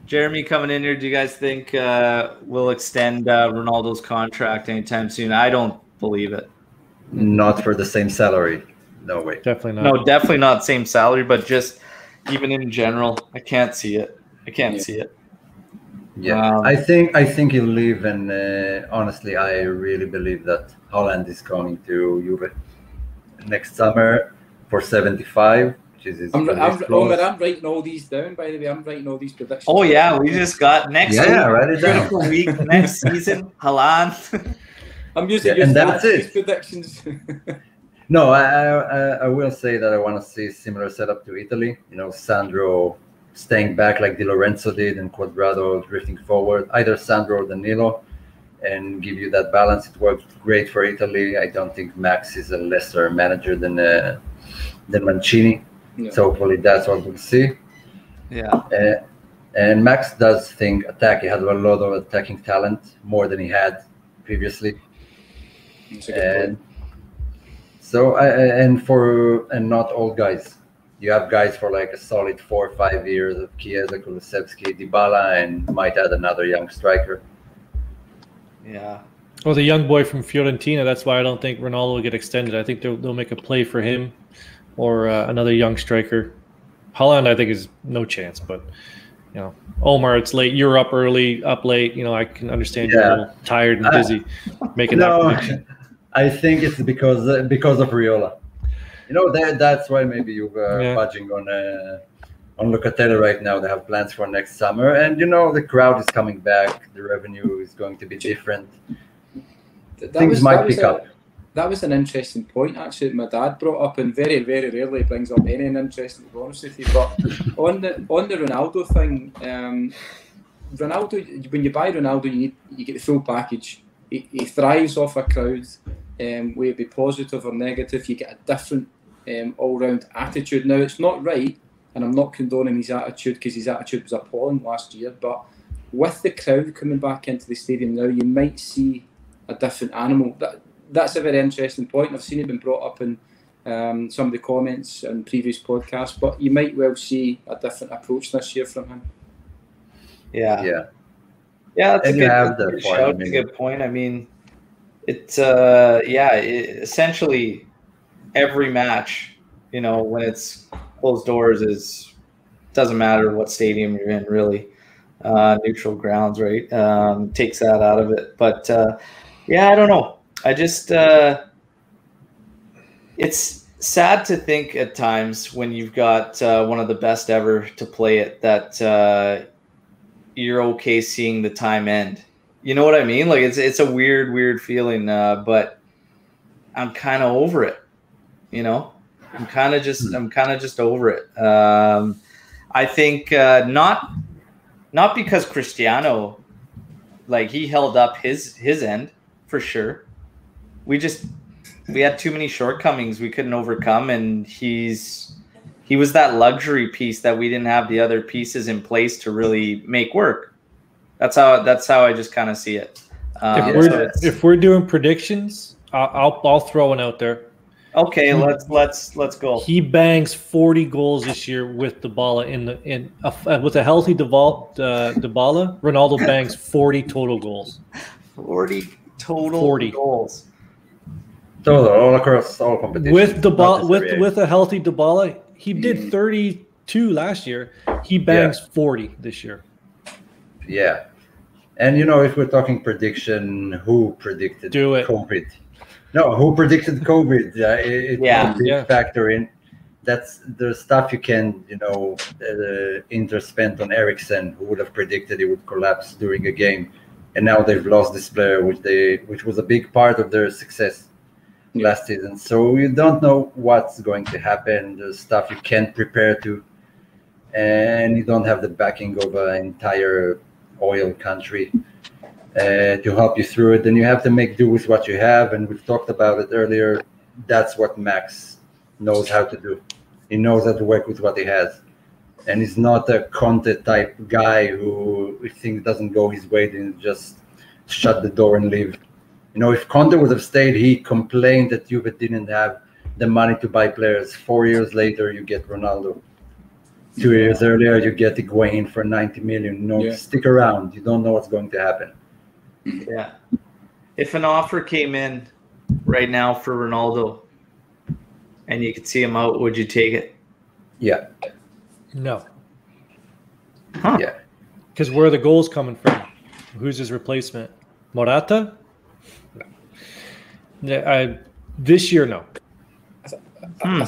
Jeremy coming in here, do you guys think we'll extend Ronaldo's contract anytime soon? I don't believe it. Not for the same salary. No way. Definitely not. No, definitely not same salary, but just even in general, I can't see it. See it. Yeah, I think he'll leave, and honestly, I really believe that Holland is coming to Juve next summer for 75. I'm writing all these down, by the way. I'm writing all these predictions. Oh, yeah. We just got next week. Write it down. Critical week, next season. Haaland. I'm using these predictions. No, I will say that I want to see a similar setup to Italy. Sandro staying back like Di Lorenzo did, and Quadrado drifting forward. Either Sandro or Danilo, and give you that balance. It worked great for Italy. I don't think Max is a lesser manager than Mancini. Yeah. So hopefully that's what we'll see. Yeah. And Max does think attack. He has a lot of attacking talent, more than he had previously. And so, and not old guys. You have guys for like a solid 4 or 5 years of Chiesa, Kulusevski, Dybala, and might add another young striker. Yeah. Well, the young boy from Fiorentina. That's why I don't think Ronaldo will get extended. I think they'll make a play for him. Or another young striker. Haaland, I think, is no chance. But Omar, it's late. You're up early, up late. I can understand you're a little tired and busy making that prediction. I think it's because of Riola. That's why maybe you're budging on Locatelli right now. They have plans for next summer, and the crowd is coming back. The revenue is going to be different. Things might pick up. That was an interesting point, actually, that my dad brought up, and very, very rarely brings up anything interesting, to be honest with you. But on the Ronaldo thing, Ronaldo, when you buy Ronaldo, you get the full package. He thrives off a crowd, whether it be positive or negative. You get a different all-round attitude. Now, it's not right, and I'm not condoning his attitude, because his attitude was appalling last year, but with the crowd coming back into the stadium now, you might see a different animal. That's a very interesting point. I've seen it been brought up in some of the comments and previous podcasts, but you might well see a different approach this year from him. Yeah, that's a good point. I mean, it's essentially every match, when it's closed doors, doesn't matter what stadium you're in, really. Neutral grounds, right? Takes that out of it. But I don't know. I just, it's sad to think at times when you've got one of the best ever to play it that you're okay seeing the time end. You know what I mean? Like it's a weird feeling, but I'm kind of over it. I'm kind of just over it. I think not because Cristiano, like he held up his end for sure. We had too many shortcomings we couldn't overcome, and he was that luxury piece that we didn't have the other pieces in place to really make work. That's how I just kind of see it. If we're doing predictions, I'll throw one out there. Okay, let's go. He bangs 40 goals this year with Dybala with a healthy Dybala. Ronaldo bangs 40 total goals. 40 total goals. Total, all across all competitions. With a healthy Dybala, he did 32 last year. He bangs 40 this year. Yeah. And if we're talking prediction, who predicted COVID? No, who predicted COVID? It's a big factor in. That's the stuff you can, Inter spent on Eriksen, who would have predicted he would collapse during a game, and now they've lost this player, which was a big part of their success last season. So you don't know what's going to happen. There's stuff you can't prepare to, and you don't have the backing of an entire oil country to help you through it. Then you have to make do with what you have, and we've talked about it earlier. That's what Max knows how to do. He knows how to work with what he has, and he's not a Conte type guy who, if things doesn't go his way, then just shut the door and leave. If Conte would have stayed, he complained that Juve didn't have the money to buy players. 4 years later, you get Ronaldo. 2 years earlier, you get Higuain for 90 million. Stick around. You don't know what's going to happen. Yeah. If an offer came in right now for Ronaldo and you could see him out, would you take it? Yeah. No. Huh. Yeah. Because where are the goals coming from? Who's his replacement? Morata? No. Yeah, this year, no. I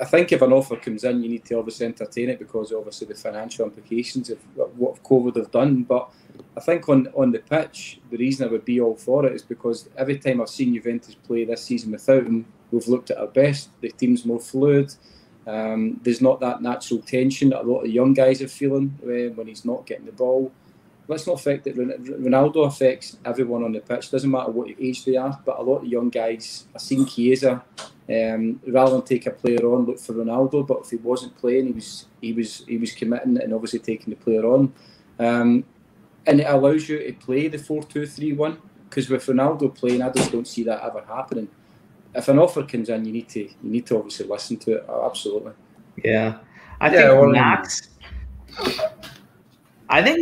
think if an offer comes in, you need to obviously entertain it because obviously the financial implications of what COVID have done. But I think on the pitch, the reason I would be all for it is because every time I've seen Juventus play this season without him, we've looked at our best. The team's more fluid. There's not that natural tension that a lot of young guys are feeling when he's not getting the ball. Let's not affect that. Ronaldo affects everyone on the pitch. Doesn't matter what age they are, but a lot of young guys. I've seen Chiesa. Rather than take a player on, look for Ronaldo. But if he wasn't playing, he was committing and obviously taking the player on. And it allows you to play the 4-2-3-1 because with Ronaldo playing, I just don't see that ever happening. If an offer comes in, you need to obviously listen to it. Absolutely. Yeah, I think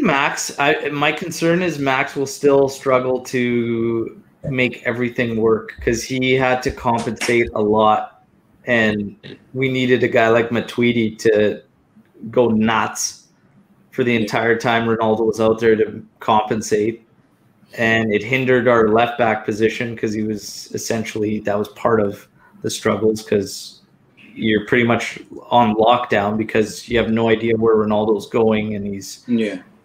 Max. My concern is Max will still struggle to make everything work because he had to compensate a lot, and we needed a guy like Matuidi to go nuts for the entire time Ronaldo was out there to compensate, and it hindered our left back position because he was essentially that was part of the struggles because you're pretty much on lockdown because you have no idea where Ronaldo's going and he's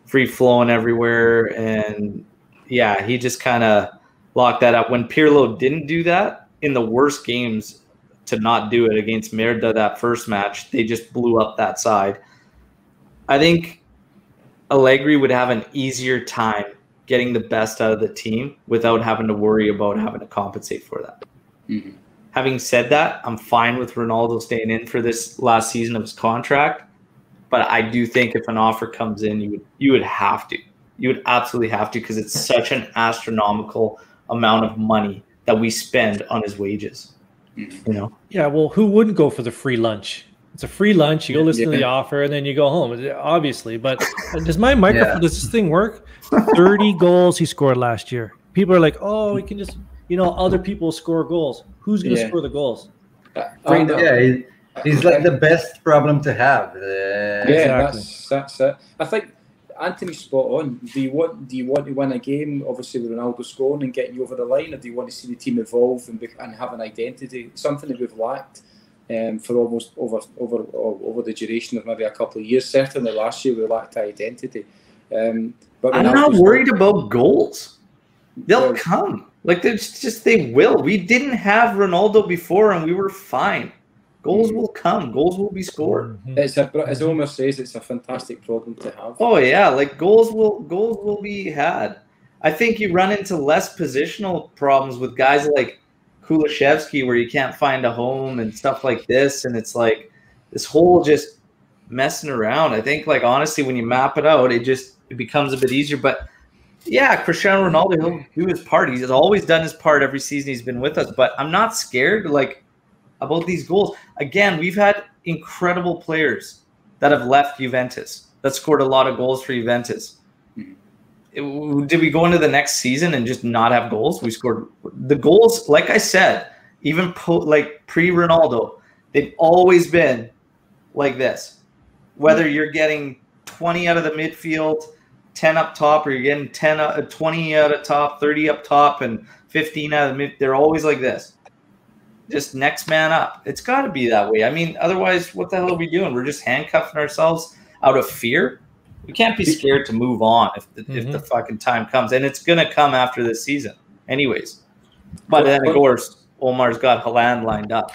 free flowing everywhere, and he just kind of locked that up. When Pirlo didn't do that in the worst games to not do it against Merda that first match, they just blew up that side. I think Allegri would have an easier time getting the best out of the team without having to worry about having to compensate for that. Mm-hmm. Having said that, I'm fine with Ronaldo staying in for this last season of his contract, but I do think if an offer comes in, you would have to. You would absolutely have to because it's such an astronomical amount of money that we spend on his wages. Yeah, well, who wouldn't go for the free lunch? It's a free lunch. You go listen to the offer, and then you go home. Obviously, but does my microphone? Does this thing work? 30 goals he scored last year. People are like, "Oh, we can just, other people score goals. Who's going to score the goals?" He's like the best problem to have. Exactly. That's it. I think Anthony's spot on. Do you want to win a game, obviously with Ronaldo scoring and getting you over the line, or do you want to see the team evolve and have an identity? Something that we've lacked. For almost over the duration of maybe a couple of years. Certainly last year we lacked identity. But I'm not worried about goals. They'll come. Like they will. We didn't have Ronaldo before and we were fine. Goals will come. Goals will be scored. As Omer says, it's a fantastic problem to have. Oh yeah, like goals will be had. I think you run into less positional problems with guys like Kulishevsky where you can't find a home and stuff like this, and it's like this whole just messing around. I think honestly when you map it out it becomes a bit easier. But Cristiano Ronaldo, he'll do his part. He's always done his part every season he's been with us, but I'm not scared. about these goals. Again, we've had incredible players that have left Juventus that scored a lot of goals for Juventus. Did we go into the next season and just not have goals? We scored the goals, like I said, even pre-Ronaldo, they've always been like this. Whether you're getting 20 out of the midfield, 10 up top, or you're getting 20 out of top, 30 up top, and 15 out of the mid, they're always like this. Just next man up. It's got to be that way. I mean, otherwise, what the hell are we doing? We're just handcuffing ourselves out of fear. We can't be scared to move on if the fucking time comes, and it's gonna come after this season, anyways. But then, of course, Omar's got Haaland lined up.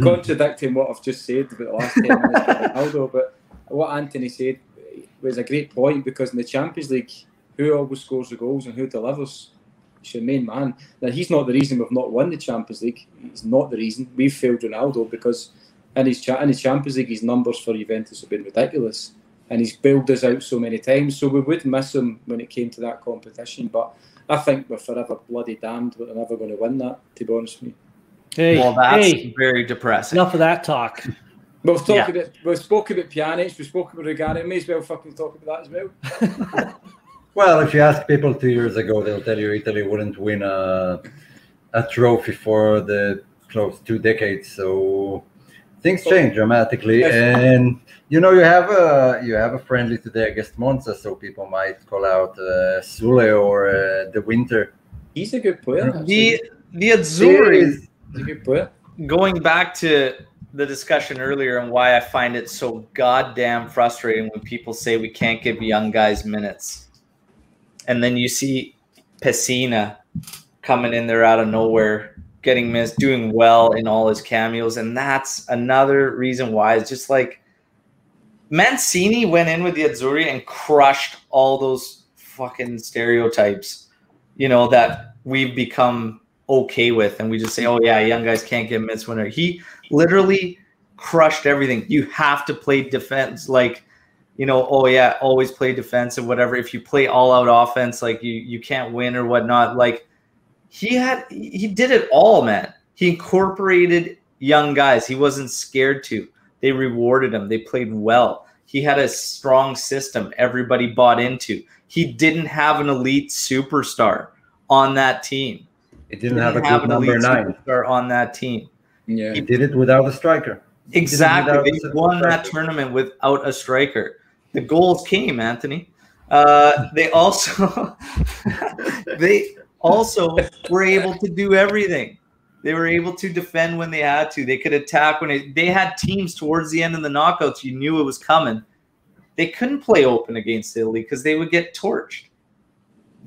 Contradicting what I've just said about the last 10 minutes about Ronaldo, but what Anthony said was a great point, because in the Champions League, who always scores the goals and who delivers? It's your main man. Now, he's not the reason we've not won the Champions League. He's not the reason. We've failed Ronaldo, because in his Champions League, his numbers for Juventus have been ridiculous. And he's bailed us out so many times. So we would miss him when it came to that competition. But I think we're forever bloody damned that they're never going to win that, to be honest with me. Hey, well, that's very depressing. Enough of that talk. We've spoken about Pjanic, we've spoken about Regani. May as well fucking talk about that as well. Well, if you ask people 2 years ago, they'll tell you Italy wouldn't win a trophy for the close 2 decades. So things change dramatically, and you have a friendly today against Monza, so people might call out Sule or the Winter. He's a good player. The Azzurri. He's a good player. Going back to the discussion earlier and why I find it so goddamn frustrating when people say we can't give young guys minutes, and then you see Pessina coming in there out of nowhere, getting missed, doing well in all his cameos, and that's another reason why it's just like Mancini went in with the Azzurri and crushed all those fucking stereotypes, that we've become okay with, and we just say, oh yeah, young guys can't get minutes winner. He literally crushed everything. You have to play defense, oh yeah, always play defense and whatever. If you play all out offense, you can't win or whatnot. He did it all, man. He incorporated young guys. He wasn't scared to. They rewarded him. They played well. He had a strong system everybody bought into. He didn't have an elite superstar on that team. He didn't have a good number 9 superstar on that team. Yeah, he did it without a striker. Exactly. They won that tournament without a striker. The goals came, Anthony. They also were able to do everything. They were able to defend when they had to. They could attack when they had teams towards the end of the knockouts. You knew it was coming. They couldn't play open against Italy because they would get torched.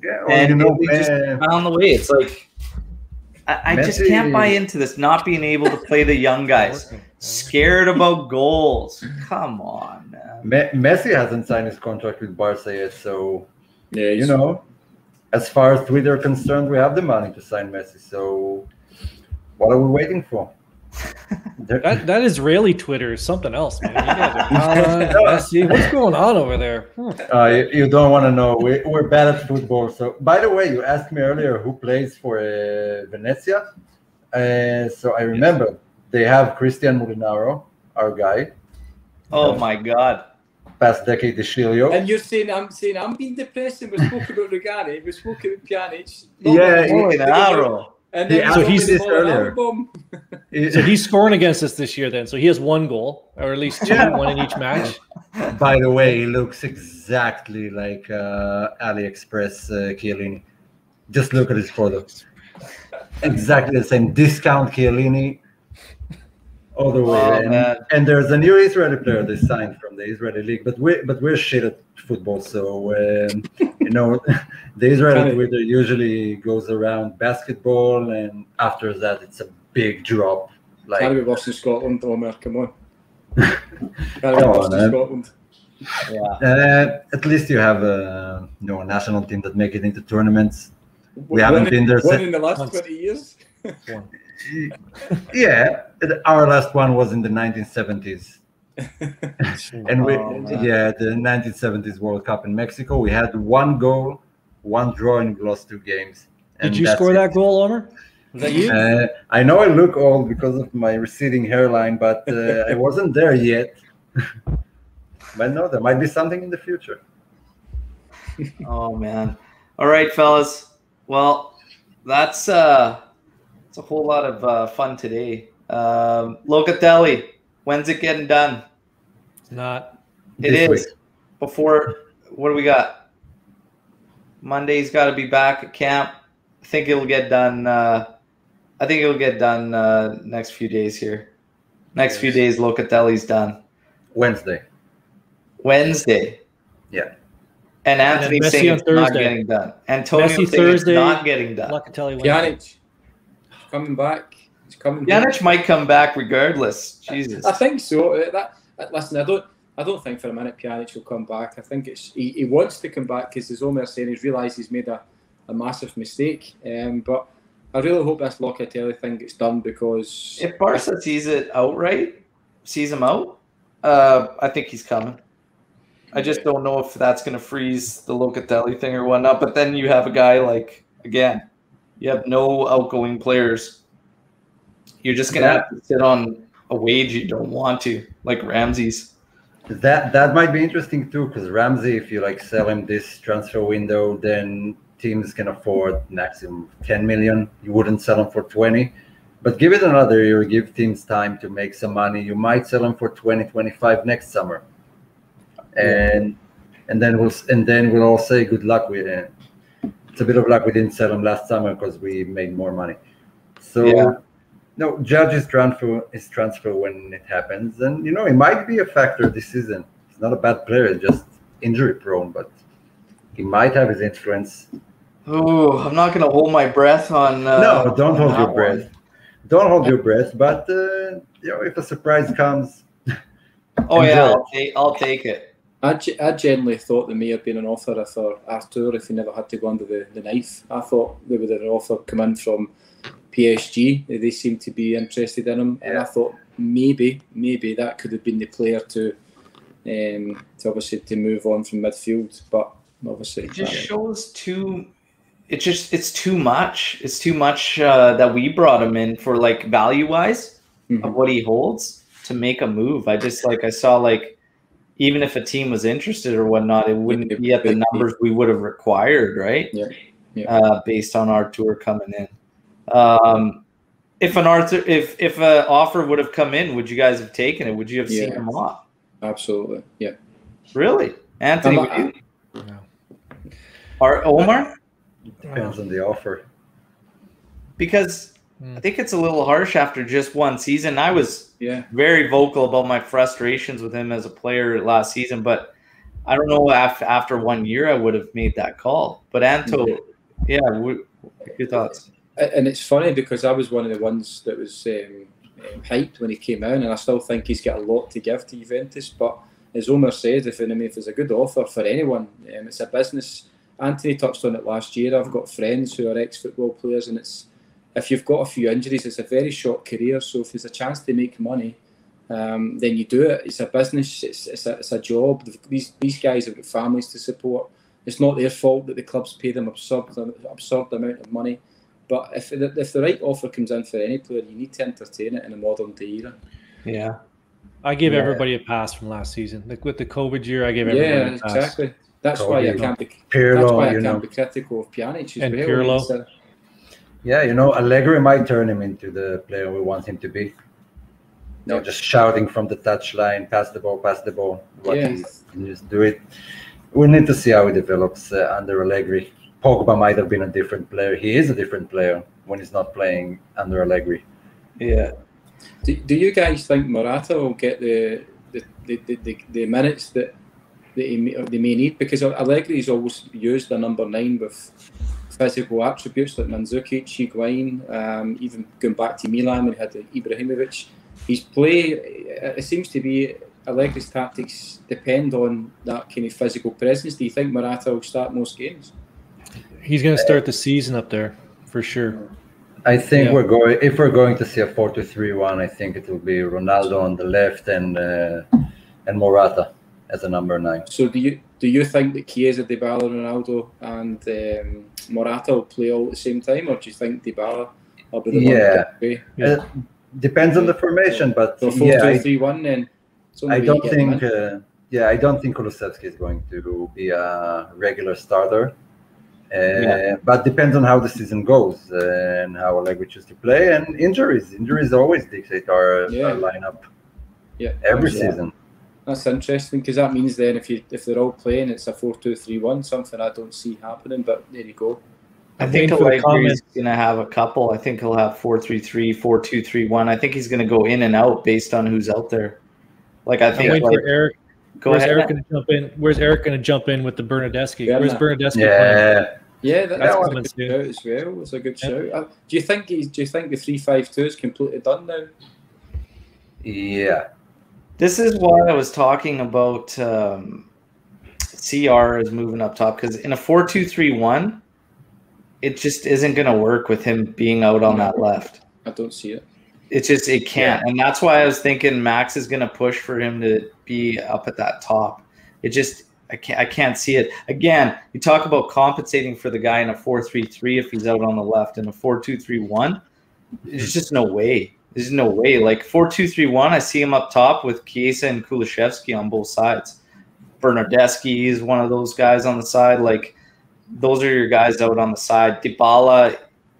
Yeah, and they just found the way. It's like I just can't buy into this not being able to play the young guys. Scared about goals. Come on, man. Messi hasn't signed his contract with Barca yet, so as far as Twitter are concerned, we have the money to sign Messi. So what are we waiting for? that Israeli Twitter is something else, man. Messi, what's going on over there? You don't want to know. We're bad at football. So, by the way, you asked me earlier who plays for Venezia. So I remember they have Christian Molinaro, our guy. Oh my God! Past decade, the Chilio. And you're saying I'm being depressed. And we spoke about Regani. We spoke about Pjanic. Molinaro. And so he's this earlier. So he's scoring against us this year then. So he has 1 goal, or at least 2, one in each match. By the way, he looks exactly like AliExpress Chiellini. Just look at his photo. Exactly the same. Discount Chiellini all the way. And there's a new Israeli player they signed from the Israeli league, but we're shit at football, so the Israeli Twitter usually goes around basketball, and after that it's a big drop. Can't be worse in Scotland, Omer. Come on. Scotland. Yeah. At least you have a national team that make it into tournaments. We haven't been there in the last 20 years. Yeah, our last one was in the 1970s. And the 1970s World Cup in Mexico. We had 1 goal, 1 draw, and we lost 2 games. Did you score that goal, Omer? Was that you? I know I look old because of my receding hairline, but I wasn't there yet. But no, there might be something in the future. Oh man! All right, fellas. Well, that's a whole lot of fun today. Locatelli, when's it getting done? It's not. It This is week. before. What do we got? Monday's got to be back at camp. I think it'll get done. I think it'll get done next few days here. Next few days, Locatelli's done. Wednesday. Yeah. And Anthony's Messi saying on it's not Thursday. getting done. Antonio Messi saying it's Thursday. not getting done. Locatelli Wednesday. Pjanic coming back. He's coming back. Pjanic might come back regardless. Jesus. I think so. Listen, I don't think for a minute Pjanic will come back. I think he wants to come back because, as Omer saying, he's realised he's made a massive mistake. But I really hope this Locatelli thing gets done, because If Barca sees it outright, sees him out, I think he's coming. I just don't know if that's going to freeze the Locatelli thing or whatnot. But then you have a guy like, again, you have no outgoing players. You're just going to have to sit on a wage you don't want to, like Ramsey's. That might be interesting too, because Ramsey, if you like sell him this transfer window, then teams can afford maximum 10 million. You wouldn't sell him for 20. But give it another year, give teams time to make some money. You might sell him for 20, 25 next summer. And then we'll all say good luck with it. It's a bit of luck we didn't sell him last summer because we made more money. So no, judge his transfer when it happens, and it might be a factor this season. He's not a bad player, just injury prone, but he might have his influence. Oh, I'm not going to hold my breath on. No, don't hold your that breath. one. Don't hold your breath. But if a surprise comes, Oh yeah, enjoy I'll take it. I generally thought there may have been an offer for Artur if he never had to go under the knife. I thought there would have an offer come in from PSG. They seemed to be interested in him, and I thought maybe that could have been the player to obviously to move on from midfield. But obviously, It just shows too. It's too much. It's too much that we brought him in for, like, value wise of what he holds to make a move. I saw even if a team was interested or whatnot, it wouldn't be at the numbers we would have required, right? Yeah. Based on our tour coming in. If an offer would have come in, would you guys have taken it? Would you have seen him off? Absolutely. Yeah. Really, Anthony? Would you? No. Or Omar? depends on the offer. Because I think it's a little harsh after just one season. I was very vocal about my frustrations with him as a player last season, but I don't know after 1 year I would have made that call. But Anto, your thoughts? And it's funny because I was one of the ones that was hyped when he came in, and I still think he's got a lot to give to Juventus. But as Omer said, if it's a good offer for anyone, it's a business. Anthony touched on it last year. I've got friends who are ex-football players, and if you've got a few injuries, it's a very short career. So if there's a chance to make money, then you do it. It's a business. It's a job. These guys have got families to support. It's not their fault that the clubs pay them absurd amount of money. But if the right offer comes in for any player, you need to entertain it in a modern day era. Yeah. I gave everybody a pass from last season. Like with the COVID year, I gave everybody a pass. Exactly. That's why I can't be critical of Pjanic and Pirlo. Yeah, Allegri might turn him into the player we want him to be. Just shouting from the touchline, pass the ball. Just do it. We need to see how he develops under Allegri. Pogba might have been a different player. He is a different player when he's not playing under Allegri. Yeah. Do you guys think Morata will get the minutes that they may need? Because Allegri's always used a number 9 with physical attributes like Mandzukic, Higuain, even going back to Milan when he had Ibrahimovic. His play, it seems to be Allegri's tactics depend on that kind of physical presence. Do you think Morata will start most games? He's going to start the season up there for sure. I think if we're going to see a 4-2-3-1, I think it will be Ronaldo on the left and Morata as a number 9. So do you think that Chiesa, Dybala, Ronaldo and Morata will play all at the same time, or do you think Dybala I'll be the one to get away. It depends on the formation, but So 4-2-3-1, then it's only I way don't you get them think. in. I don't think Kulusevski is going to be a regular starter. But depends on how the season goes and how Allegri chooses to play, and injuries. Injuries always dictate our lineup. Yeah, every season. That's interesting, because that means then if they're all playing, it's a 4-2-3-1, something I don't see happening. But there you go. I think Allegri's going to have a couple. I think he'll have 4-3-3, 4-2-3-1. I think he's going to go in and out based on who's out there. Like I think. For Eric. Where's Eric going to jump in? Where's Eric going to jump in with the Bernardeschi? Where's Bernardeschi playing? Yeah, that's a good shout as well. It's a good shout. Do you think the 3-5-2 is completely done now? Yeah. This is why I was talking about CR is moving up top, because in a 4-2-3-1, it just isn't going to work with him being out on that left. I don't see it. It can't. And that's why I was thinking Max is going to push for him to be up at that top. I can't see it. Again, you talk about compensating for the guy in a 4-3-3 if he's out on the left. In a 4-2-3-1, there's just no way. There's no way. Like 4-2-3-1, I see him up top with Chiesa and Kulusevski on both sides. Bernardeschi is one of those guys on the side. Like, those are your guys out on the side. Dybala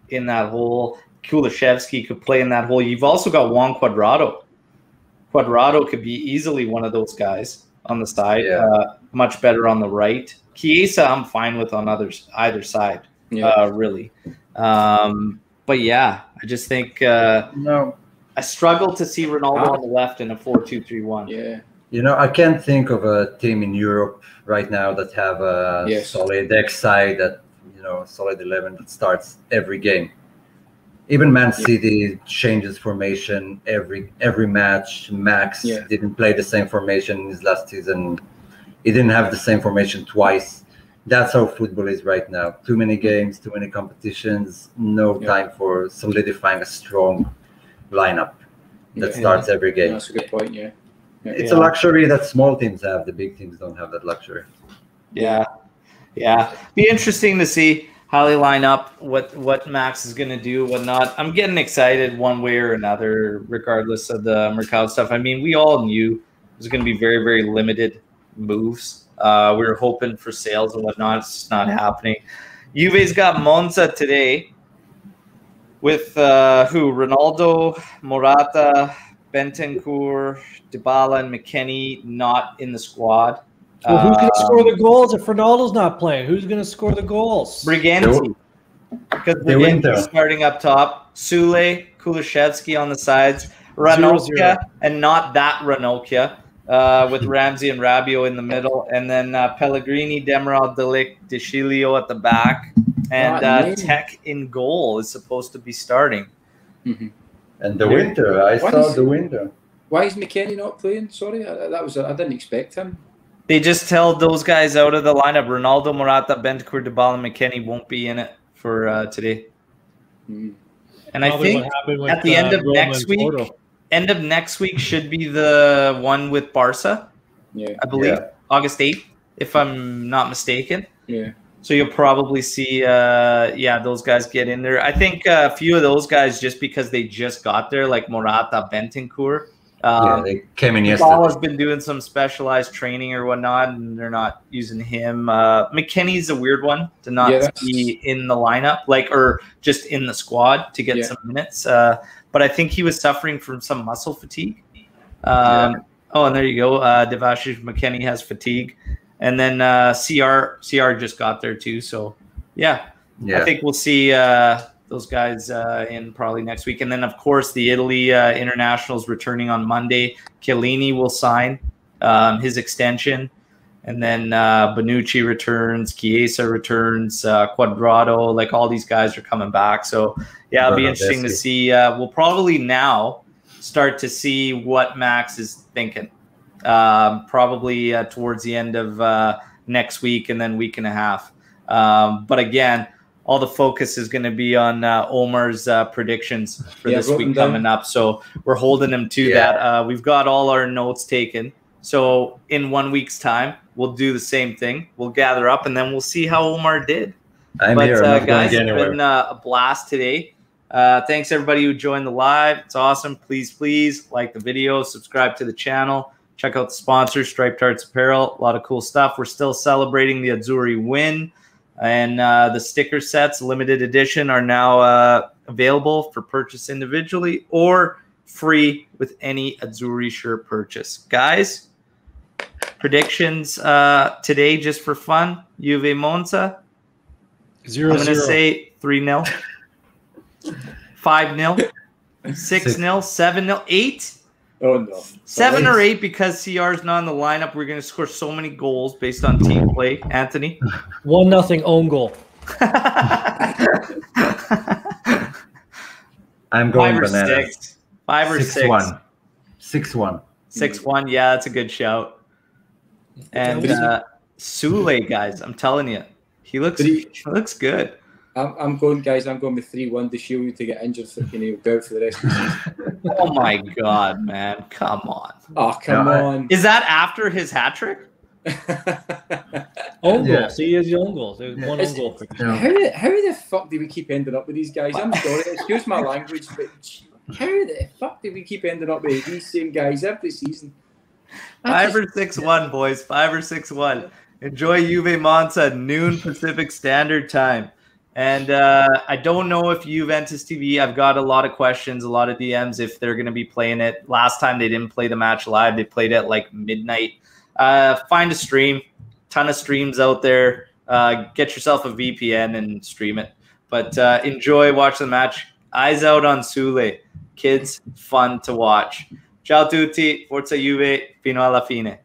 in that hole. Kulusevski could play in that hole. You've also got Juan Cuadrado. Cuadrado could be easily one of those guys on the side. Much better on the right. Chiesa, I'm fine with on either side, really. But yeah, I just think I struggle to see Ronaldo on the left in a 4-2-3-1. Yeah. I can't think of a team in Europe right now that have a solid X side that solid 11 that starts every game. Even Man City changes formation every match. Max didn't play the same formation in his last season. He didn't have the same formation twice. That's how football is right now. Too many games, too many competitions, no time for solidifying a strong lineup that starts every game. That's a good point, It's a luxury that small teams have. The big teams don't have that luxury. Yeah. Be interesting to see how they line up, what Max is going to do, what not. I'm getting excited one way or another, regardless of the Mercato stuff. I mean, we all knew it was going to be very, very limited moves. We were hoping for sales and whatnot. It's just not happening. Juve's got Monza today with Ronaldo, Morata, Bentancur, Dybala, and McKennie not in the squad. Well, who's going to score the goals if Ronaldo's not playing? Who's going to score the goals? Briganti. Because Briganti's starting up top. Sule, Kulusevski on the sides. Ranocchia, and not that Ranocchia, with Ramsey and Rabiot in the middle. And then Pellegrini, Demiral, De Ligt, De Chilio at the back. And Tech in goal is supposed to be starting. Mm-hmm. And the winter. I saw the winter. Why is McKennie not playing? Sorry, I didn't expect him. They just held those guys out of the lineup. Ronaldo, Morata, Bentancur, Dybala, and McKennie won't be in it for today. And I think at the end of next week should be the one with Barca. Yeah, I believe August 8th, if I'm not mistaken. Yeah. So you'll probably see, those guys get in there. I think a few of those guys, just because they just got there, like Morata, Bentancur. They came in yesterday. Paul has been doing some specialized training or whatnot, and they're not using him. McKennie's a weird one to not be in the lineup, or just in the squad to get some minutes. But I think he was suffering from some muscle fatigue. Oh, and there you go. Devashish McKennie has fatigue. And then CR just got there too. So, I think we'll see those guys in probably next week. And then, of course, the Italy internationals returning on Monday. Chiellini will sign his extension. And then Bonucci returns, Chiesa returns, Cuadrado. Like, all these guys are coming back. So, it'll be interesting to see. We'll probably now start to see what Max is thinking. Probably towards the end of next week and then week and a half. But again, all the focus is going to be on Omar's predictions for this week coming up. So we're holding him to that. We've got all our notes taken. So in 1 week's time, we'll do the same thing. We'll gather up and then we'll see how Omar did. I'm here. Guys, it's been a blast today. Thanks everybody who joined the live. It's awesome. Please like the video, subscribe to the channel, check out the sponsors, Striped Hearts Apparel. A lot of cool stuff. We're still celebrating the Azzurri win, and the sticker sets, limited edition, are now available for purchase individually or free with any Azzurri shirt purchase. Guys, predictions today just for fun. Juve Monza. 0-0. I'm going to say 3-0. 5-0, 6-0, 7-0, 8. Oh no, 7 or 8 because CR's not in the lineup. We're going to score so many goals based on team play. Anthony, 1-0 own goal. I'm going 5 or bananas. 6. 5 or 6. 6-1. 6-1. 6-1. Yeah, that's a good shout. And Sule, guys, I'm telling you, he looks good. I'm going, guys. I'm going with 3-1 to Shield to get injured so he'll be out for the rest of the season. Oh my God, man! Come on. Oh come on! Is that after his hat trick? Own goal. So he has your own goals. There's one own goal. How the fuck do we keep ending up with these guys? I'm sorry, excuse my language, but how the fuck do we keep ending up with these same guys every season? 5 or 6-1, boys. 5 or 6-1. Enjoy Juve Monza, noon Pacific Standard Time. And I don't know if Juventus TV, I've got a lot of questions, a lot of DMs if they're going to be playing it. Last time they didn't play the match live. They played it like midnight. Find a stream. Ton of streams out there. Get yourself a VPN and stream it. But enjoy, watch the match. Eyes out on Sule. Kids, fun to watch. Ciao tutti. Forza Juve. Fino alla fine.